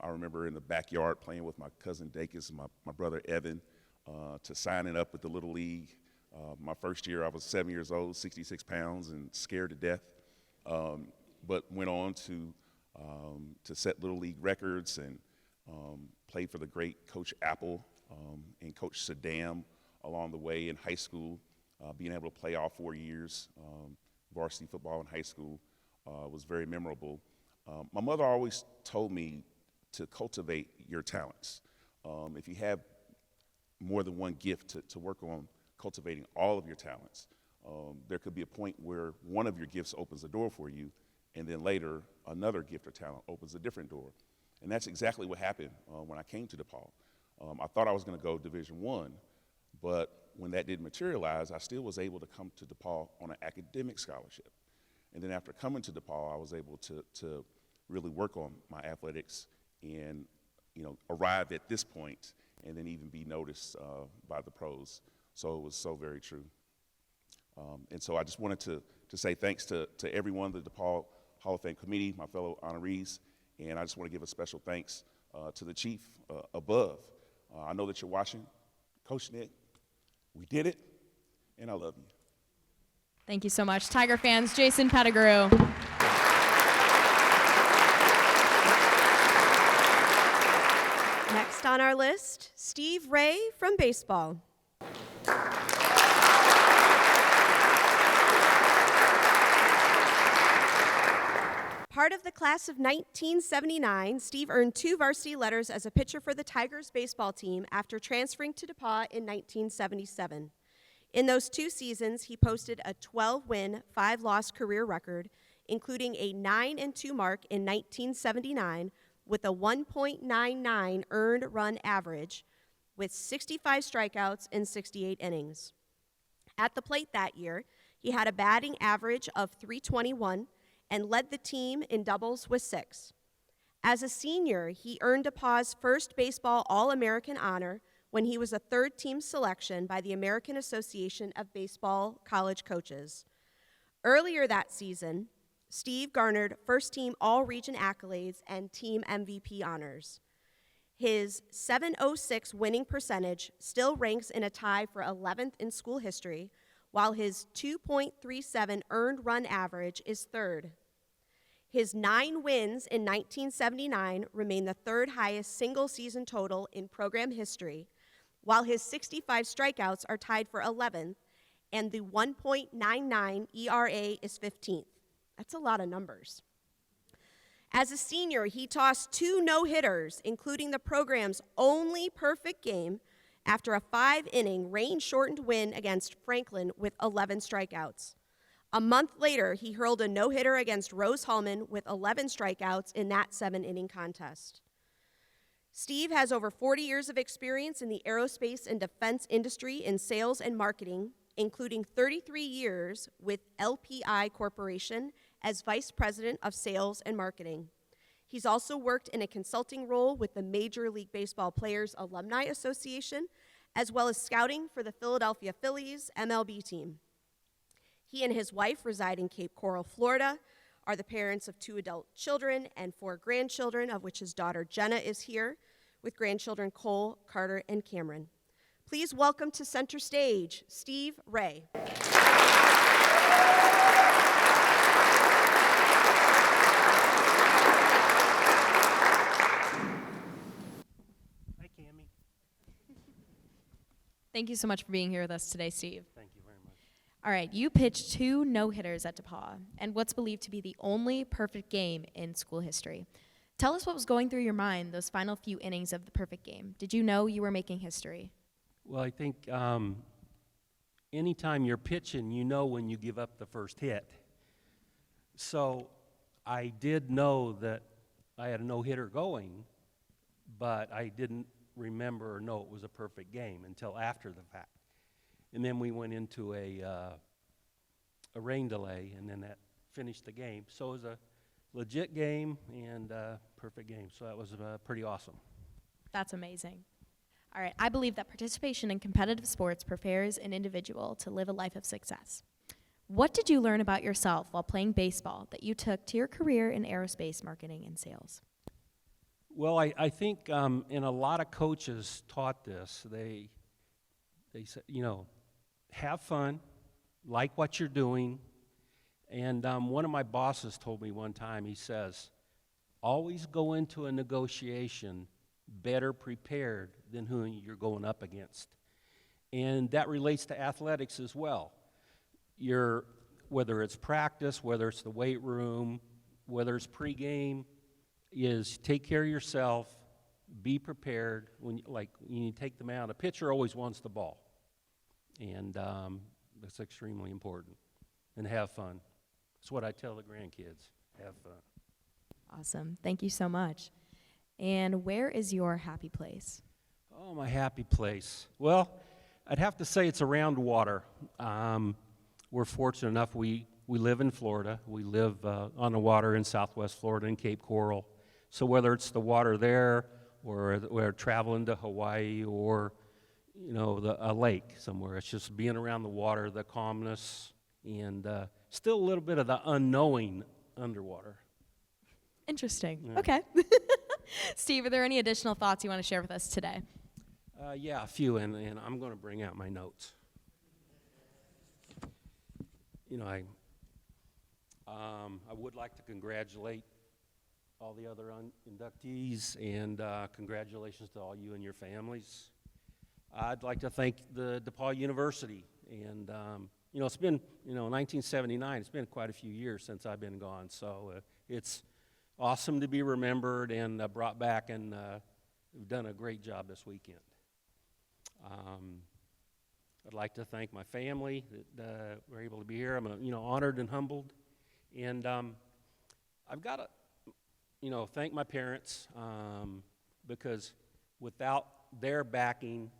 I remember in the backyard playing with my cousin Dacus and my brother Evan to signing up with the Little League. My first year, I was 7 years old, 66 pounds, and scared to death, but went on to set Little League records and played for the great Coach Apple and Coach Saddam along the way in high school. Being able to play all 4 years, varsity football in high school, was very memorable. My mother always told me to cultivate your talents. If you have more than one gift, to work on cultivating all of your talents. There could be a point where one of your gifts opens a door for you, and then later another gift or talent opens a different door. And that's exactly what happened when I came to DePauw. I thought I was going to go Division I, but when that didn't materialize, I still was able to come to DePauw on an academic scholarship. And then after coming to DePauw, I was able to really work on my athletics and arrive at this point and then even be noticed by the pros. So it was so very true. And so I just wanted to say thanks to everyone, the DePauw Hall of Fame committee, my fellow honorees, and I just want to give a special thanks to the chief above. I know that you're watching. Coach Nick, we did it, and I love you. Thank you so much. Tiger fans, Jason Pettigrew. Next on our list, Steve Ray from baseball. Part of the class of 1979, Steve earned 2 varsity letters as a pitcher for the Tigers baseball team after transferring to DePauw in 1977. In those 2 seasons, he posted a 12-win, 5-loss career record, including a 9-2 mark in 1979 with a 1.99 earned run average with 65 strikeouts in 68 innings. At the plate that year, he had a batting average of .321 and led the team in doubles with 6. As a senior, he earned DePauw's first baseball All-American honor when he was a 3rd-team selection by the American Association of Baseball College Coaches. Earlier that season, Steve garnered first-team All-Region accolades and team MVP honors. His .706 winning percentage still ranks in a tie for 11th in school history, while his 2.37 earned run average is 3rd. His 9 wins in 1979 remain the 3rd highest single-season total in program history, while his 65 strikeouts are tied for 11th, and the 1.99 ERA is 15th. That's a lot of numbers. As a senior, he tossed 2 no-hitters, including the program's only perfect game after a 5-inning rain-shortened win against Franklin with 11 strikeouts. A month later, he hurled a no-hitter against Rose-Hulman with 11 strikeouts in that 7-inning contest. Steve has over 40 years of experience in the aerospace and defense industry in sales and marketing, including 33 years with LPI Corporation as Vice President of Sales and Marketing. He's also worked in a consulting role with the Major League Baseball Players Alumni Association, as well as scouting for the Philadelphia Phillies MLB team. He and his wife reside in Cape Coral, Florida, are the parents of 2 adult children and 4 grandchildren, of which his daughter Jenna is here, with grandchildren Cole, Carter, and Cameron. Please welcome to center stage, Steve Ray. Hi, Cammie. Thank you so much for being here with us today, Steve. Thank you very much. All right, you pitched 2 no-hitters at DePauw, and what's believed to be the only perfect game in school history. Tell us what was going through your mind those final few innings of the perfect game. Did you know you were making history? Well, I think anytime you're pitching, you know when you give up the first hit. So I did know that I had a no-hitter going, but I didn't remember or know it was a perfect game until after the fact. And then we went into a rain delay, and then that finished the game. So it was a legit game and perfect game. So that was pretty awesome. That's amazing. All right, I believe that participation in competitive sports prepares an individual to live a life of success. What did you learn about yourself while playing baseball that you took to your career in aerospace marketing and sales? Well, I think, and a lot of coaches taught this. They said, have fun, like what you're doing. And one of my bosses told me one time, he says, always go into a negotiation better prepared than who you're going up against. And that relates to athletics as well. Whether it's practice, whether it's the weight room, whether it's pregame, is take care of yourself, be prepared. When you take the mound, a pitcher always wants the ball. And that's extremely important. And have fun. That's what I tell the grandkids, have fun. Awesome. Thank you so much. And where is your happy place? Oh, my happy place. Well, I'd have to say it's around water. We're fortunate enough, we live in Florida. We live on the water in Southwest Florida in Cape Coral. So whether it's the water there, or we're traveling to Hawaii, or a lake somewhere, it's just being around the water, the calmness, and still a little bit of the unknowing underwater. Interesting. Yeah. Okay. Steve, are there any additional thoughts you want to share with us today? Yeah, a few, and I'm going to bring out my notes. I would like to congratulate all the other inductees, and congratulations to all you and your families. I'd like to thank the DePauw University, and it's been 1979. It's been quite a few years since I've been gone, so it's awesome to be remembered and brought back, and we've done a great job this weekend. I'd like to thank my family that were able to be here. I'm honored and humbled, and I've got to thank my parents because without their backing,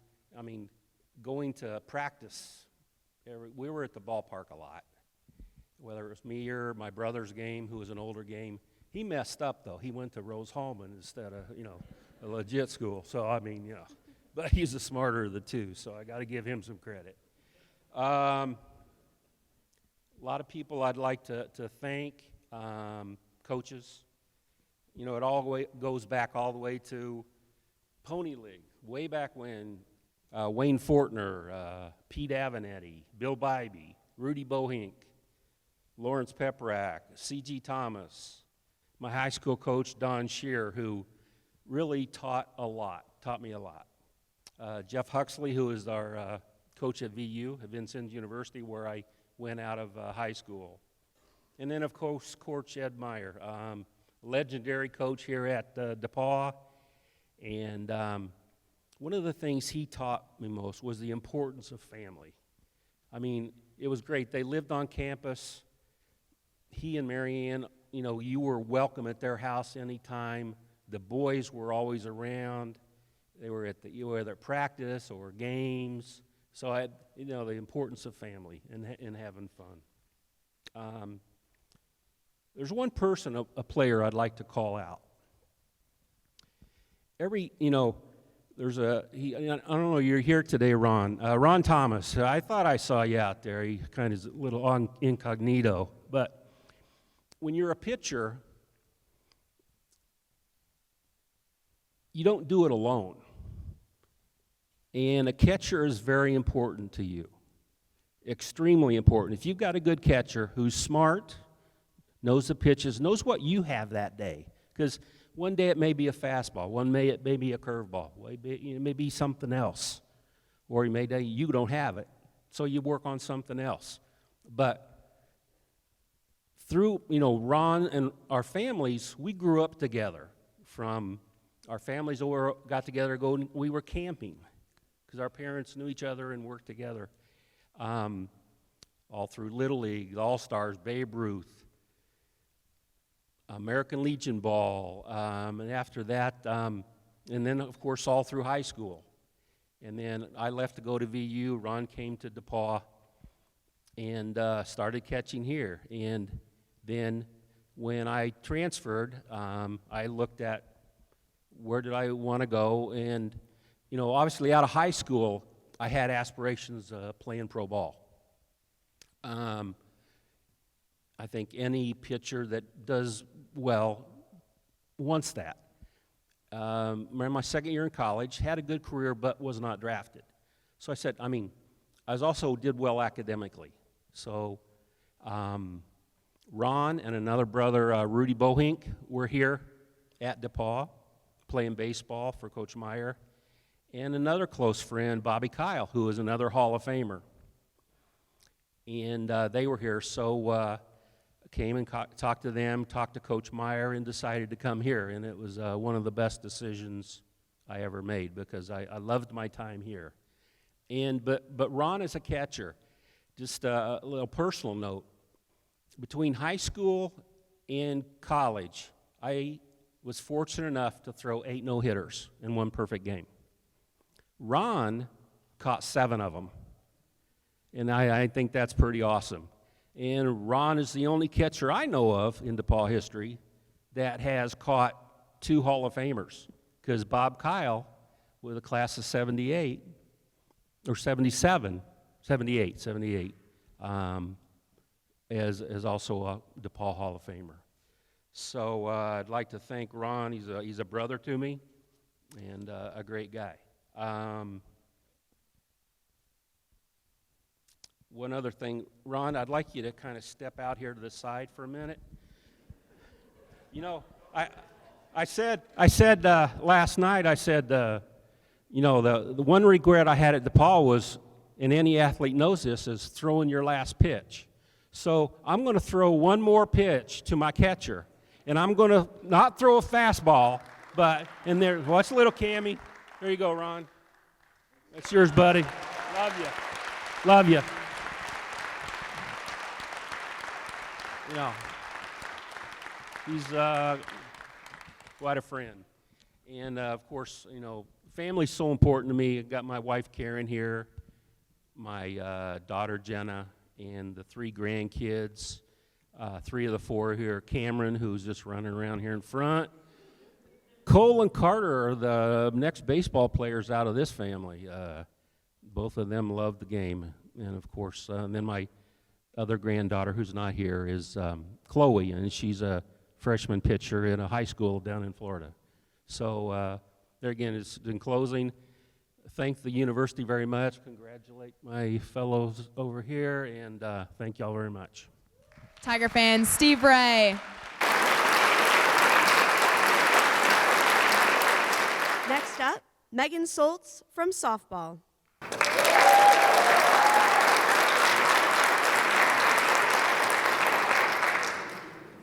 going to practice, we were at the ballpark a lot, whether it was me or my brother's game, who was an older game. He messed up, though. He went to Rose-Hulman instead of, a legit school. So, but he's the smarter of the two, so I got to give him some credit. A lot of people I'd like to thank, coaches. It all goes back all the way to Pony League, way back when Wayne Fortner, Pete Avenatti, Bill Bybee, Rudy Bohink, Lawrence Peprack, C.G. Thomas, my high school coach, Don Shear, who really taught me a lot. Jeff Huxley, who is our coach at VU, at Vincennes University, where I went out of high school. And then, of course, Coach Ed Meyer, legendary coach here at DePauw. And one of the things he taught me most was the importance of family. It was great. They lived on campus. He and Marianne, you were welcome at their house anytime. The boys were always around. They were either at practice or games. So I had, the importance of family and having fun. there's one person, a player I'd like to call out. There's I don't know, you're here today, Ron. Ron Thomas, I thought I saw you out there. He kind of is a little on incognito. But when you're a pitcher, you don't do it alone. And a catcher is very important to you, extremely important. If you've got a good catcher who's smart, knows the pitches, knows what you have that day, because one day it may be a fastball, it may be a curveball, it may be something else, or you don't have it, so you work on something else. But through Ron and our families, we grew up together. From our families got together, we were camping because our parents knew each other and worked together. All through Little League, the All-Stars, Babe Ruth, American Legion Ball, and after that, and then, of course, all through high school. And then I left to go to VU. Ron came to DePauw and started catching here. And then when I transferred, I looked at where did I want to go. And, obviously out of high school, I had aspirations of playing pro ball. I think any pitcher that does well wants that. Remember my second year in college, had a good career, but was not drafted. So I said, I also did well academically. So Ron and another brother, Rudy Bohink, were here at DePauw playing baseball for Coach Meyer. And another close friend, Bobby Kyle, who is another Hall of Famer. And they were here, so came and talked to them, talked to Coach Meyer, and decided to come here. And it was one of the best decisions I ever made because I loved my time here. But Ron is a catcher. Just a little personal note. Between high school and college, I was fortunate enough to throw 8 no-hitters in one perfect game. Ron caught 7 of them, and I think that's pretty awesome. And Ron is the only catcher I know of in DePauw history that has caught 2 Hall of Famers, because Bob Kyle, with a class of 78, or 77, 78, is also a DePauw Hall of Famer. So I'd like to thank Ron. He's a brother to me and a great guy. One other thing, Ron, I'd like you to kind of step out here to the side for a minute. I said last night, the one regret I had at DePauw was, and any athlete knows this, is throwing your last pitch. So I'm going to throw one more pitch to my catcher, and I'm going to not throw a fastball, but in there, watch little Cammy. There you go, Ron. That's yours, buddy. Love you. Love you. He's quite a friend. And, of course, family's so important to me. I've got my wife, Karen, here, my daughter, Jenna, and the 3 grandkids. 3 of the 4 here. Cameron, who's just running around here in front. Cole and Carter are the next baseball players out of this family. Both of them love the game. And, of course, then my other granddaughter, who's not here, is Chloe, and she's a freshman pitcher in a high school down in Florida. So there again, in closing, thank the university very much, congratulate my fellows over here, and thank y'all very much. Tiger fans, Steve Ray. Next up, Megan Soultz from softball.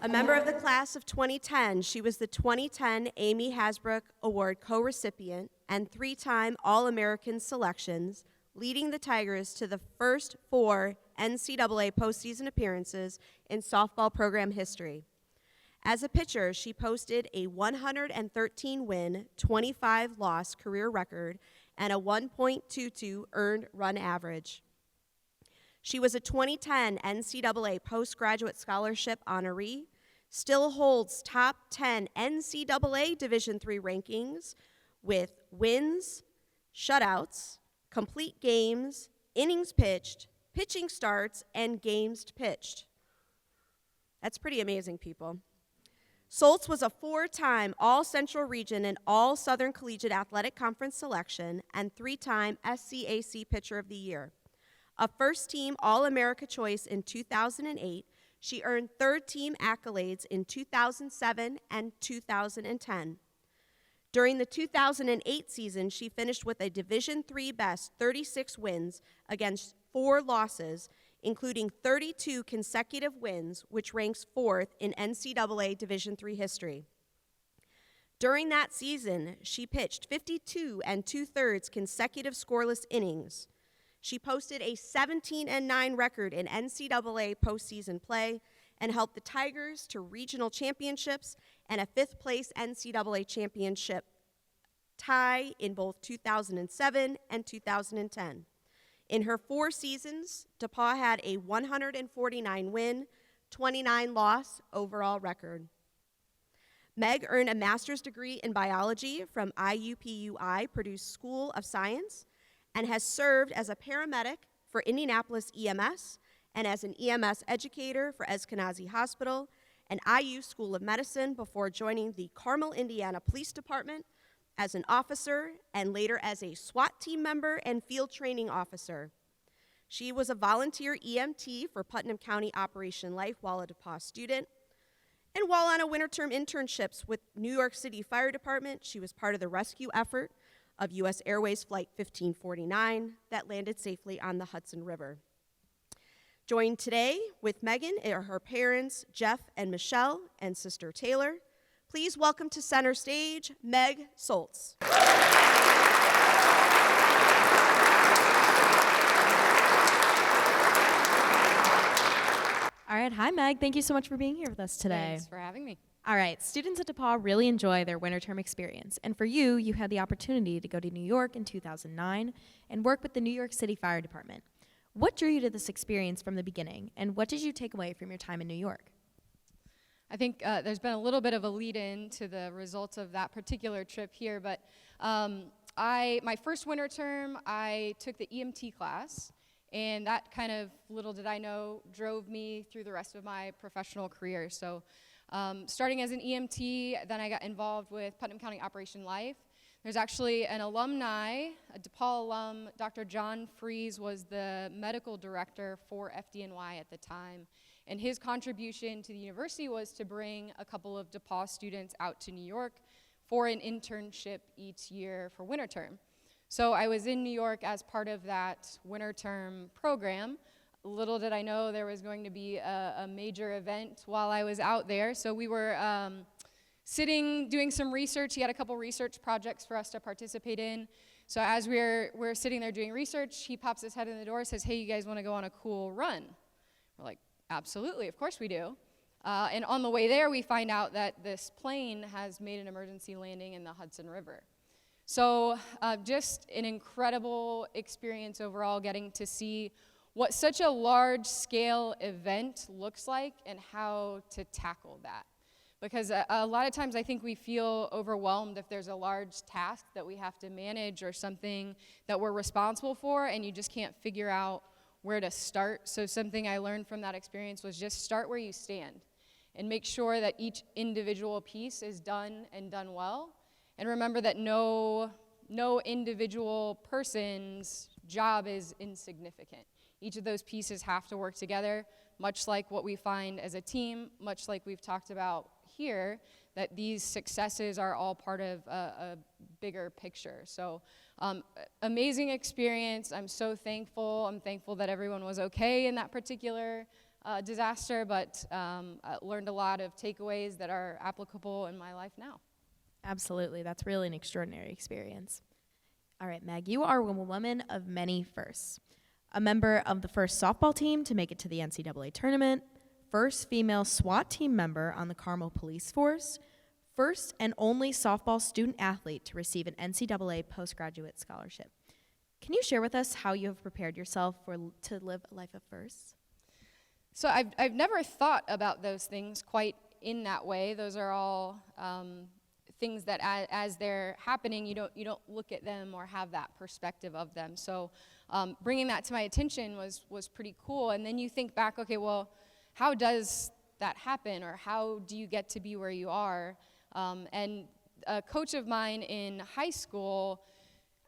A member of the class of 2010, she was the 2010 Amy Hasbrook Award co-recipient and 3-time All-American selections, leading the Tigers to the first 4 NCAA postseason appearances in softball program history. As a pitcher, she posted a 113-win, 25-loss career record and a 1.22 earned run average. She was a 2010 NCAA postgraduate scholarship honoree, still holds top 10 NCAA Division III rankings with wins, shutouts, complete games, innings pitched, pitching starts, and games pitched. That's pretty amazing, people. Soultz was a 4-time All-Central Region and All-Southern Collegiate Athletic Conference selection and 3-time SCAC Pitcher of the Year. A first-team All-America choice in 2008, she earned third-team accolades in 2007 and 2010. During the 2008 season, she finished with a Division III best 36 wins against 4 losses, including 32 consecutive wins, which ranks 4th in NCAA Division III history. During that season, she pitched 52 2/3 consecutive scoreless innings. She posted a 17-9 record in NCAA postseason play and helped the Tigers to regional championships and a 5th-place NCAA championship tie in both 2007 and 2010. In her 4 seasons, DePauw had a 149-win, 29-loss overall record. Meg earned a master's degree in biology from IUPUI Purdue School of Science and has served as a paramedic for Indianapolis EMS and as an EMS educator for Eskenazi Hospital and IU School of Medicine before joining the Carmel, Indiana Police Department as an officer and later as a SWAT team member and field training officer. She was a volunteer EMT for Putnam County Operation Life while a DePauw student. And while on a winter term internships with New York City Fire Department, she was part of the rescue effort of U.S. Airways Flight 1549 that landed safely on the Hudson River. Joined today with Megan are her parents, Jeff and Michelle, and sister Taylor. Please welcome to center stage, Meg Soultz. All right, hi Meg. Thank you so much for being here with us today. Thanks for having me. All right, students at DePauw really enjoy their winter term experience. And for you, you had the opportunity to go to New York in 2009 and work with the New York City Fire Department. What drew you to this experience from the beginning, and what did you take away from your time in New York? I think there's been a little bit of a lead-in to the results of that particular trip here, but my first winter term, I took the EMT class, and that kind of, little did I know, drove me through the rest of my professional career. So starting as an EMT, then I got involved with Putnam County Operation Life. There's actually an alumni, a DePauw alum, Dr. John Freeze was the medical director for FDNY at the time. And his contribution to the university was to bring a couple of DePauw students out to New York for an internship each year for winter term. So I was in New York as part of that winter term program. Little did I know there was going to be a major event while I was out there. So we were sitting, doing some research. He had a couple research projects for us to participate in. So as we're sitting there doing research, he pops his head in the door and says, "Hey, you guys want to go on a cool run?" We're like, "Absolutely, of course we do." And on the way there, we find out that this plane has made an emergency landing in the Hudson River. So just an incredible experience overall, getting to see what such a large-scale event looks like and how to tackle that. Because a lot of times I think we feel overwhelmed if there's a large task that we have to manage or something that we're responsible for, and you just can't figure out where to start. So something I learned from that experience was just start where you stand and make sure that each individual piece is done and done well. And remember that no individual person's job is insignificant. Each of those pieces have to work together, much like what we find as a team, much like we've talked about here, that these successes are all part of a bigger picture. So amazing experience. I'm so thankful. I'm thankful that everyone was okay in that particular disaster, but I learned a lot of takeaways that are applicable in my life now. Absolutely, that's really an extraordinary experience. All right, Meg, you are a woman of many firsts. A member of the first softball team to make it to the NCAA tournament, first female SWAT team member on the Carmel Police Force, first and only softball student athlete to receive an NCAA postgraduate scholarship. Can you share with us how you have prepared yourself to live a life of firsts? So I've never thought about those things quite in that way. Those are all things that as they're happening, you don't look at them or have that perspective of them. So bringing that to my attention was pretty cool. And then you think back, okay, well, how does that happen, or how do you get to be where you are? And a coach of mine in high school,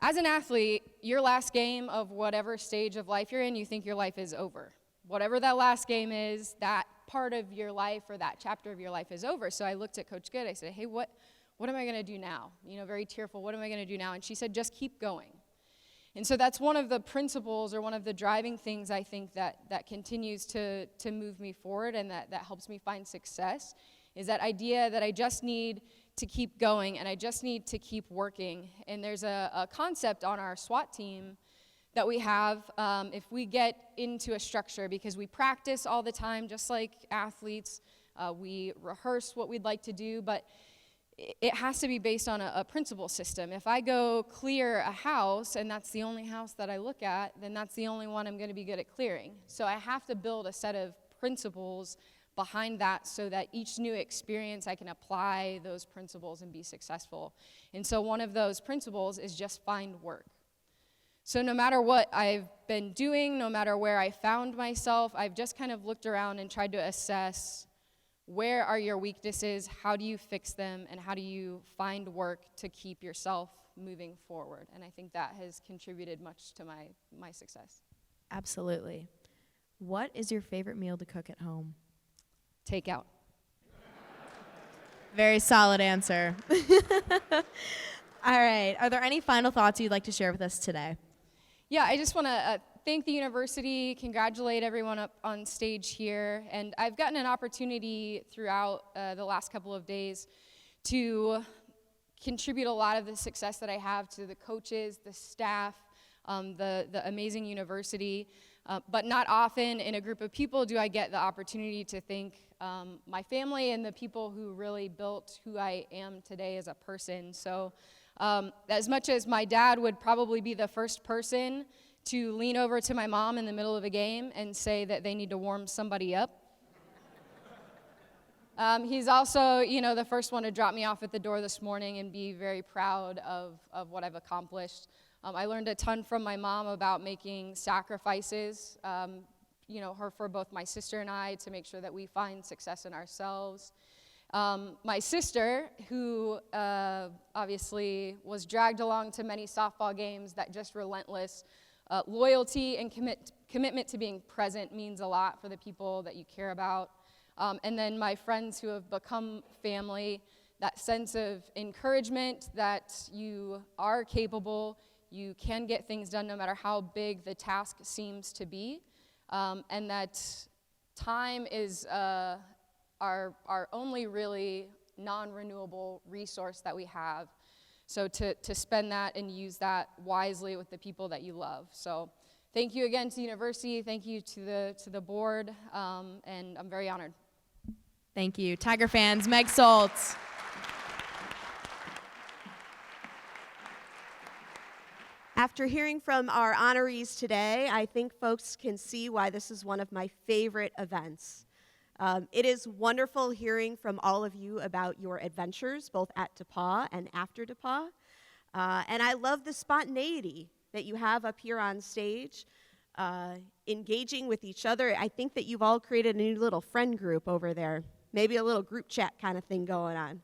as an athlete, your last game of whatever stage of life you're in, you think your life is over. Whatever that last game is, that part of your life or that chapter of your life is over. So I looked at Coach Good. I said, hey, what am I going to do now? Very tearful. What am I going to do now? And she said, just keep going. And so that's one of the principles, or one of the driving things I think that continues to move me forward, and that helps me find success, is that idea that I just need to keep going, and I just need to keep working. And there's a concept on our SWAT team that we have if we get into a structure, because we practice all the time, just like athletes. We rehearse what we'd like to do, but it has to be based on a principle system. If I go clear a house, and that's the only house that I look at, then that's the only one I'm going to be good at clearing. So I have to build a set of principles behind that, so that each new experience I can apply those principles and be successful. And so one of those principles is just find work. So no matter what I've been doing, no matter where I found myself, I've just kind of looked around and tried to assess, where are your weaknesses, how do you fix them, and how do you find work to keep yourself moving forward? And I think that has contributed much to my success. Absolutely. What is your favorite meal to cook at home? Takeout. Very solid answer. All right. Are there any final thoughts you'd like to share with us today? Yeah, I just want to thank the university, congratulate everyone up on stage here. And I've gotten an opportunity throughout the last couple of days to contribute a lot of the success that I have to the coaches, the staff, the amazing university. But not often in a group of people do I get the opportunity to thank my family and the people who really built who I am today as a person. So as much as my dad would probably be the first person to lean over to my mom in the middle of a game and say that they need to warm somebody up, he's also, the first one to drop me off at the door this morning and be very proud of what I've accomplished. I learned a ton from my mom about making sacrifices, her for both my sister and I, to make sure that we find success in ourselves. My sister, who obviously was dragged along to many softball games, that just relentless loyalty and commitment to being present means a lot for the people that you care about. And then my friends who have become family, that sense of encouragement that you are capable, you can get things done no matter how big the task seems to be, and that time is our only really non-renewable resource that we have. So to spend that and use that wisely with the people that you love. So thank you again to the university, thank you to the board, and I'm very honored. Thank you. Tiger fans, Meg Soultz. After hearing from our honorees today, I think folks can see why this is one of my favorite events. It is wonderful hearing from all of you about your adventures, both at DePauw and after DePauw. And I love the spontaneity that you have up here on stage, engaging with each other. I think that you've all created a new little friend group over there, maybe a little group chat kind of thing going on.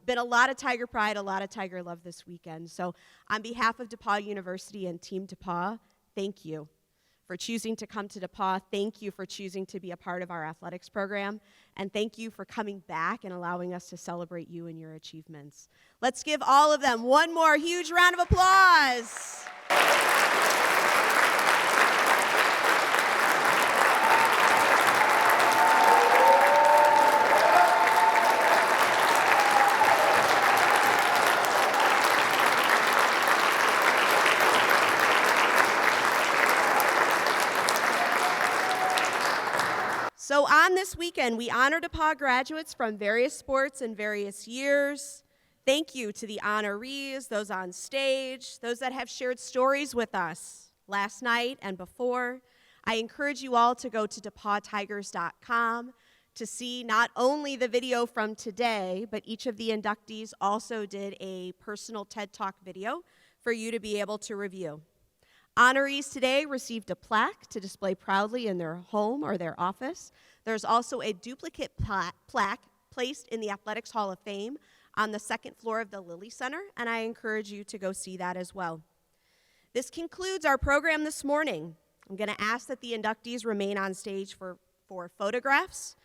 Been a lot of Tiger pride, a lot of Tiger love this weekend. So on behalf of DePauw University and Team DePauw, thank you for choosing to come to DePauw. Thank you for choosing to be a part of our athletics program. And thank you for coming back and allowing us to celebrate you and your achievements. Let's give all of them one more huge round of applause. So on this weekend, we honor DePauw graduates from various sports and various years. Thank you to the honorees, those on stage, those that have shared stories with us last night and before. I encourage you all to go to DePauwTigers.com to see not only the video from today, but each of the inductees also did a personal TED Talk video for you to be able to review. Honorees today received a plaque to display proudly in their home or their office. There's also a duplicate plaque placed in the Athletics Hall of Fame on the second floor of the Lilly Center, and I encourage you to go see that as well. This concludes our program this morning. I'm going to ask that the inductees remain on stage for photographs,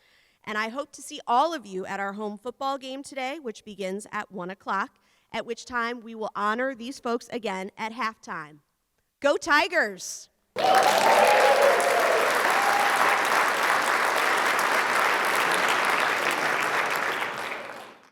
and I hope to see all of you at our home football game today, which begins at 1 o'clock, at which time we will honor these folks again at halftime. Go Tigers!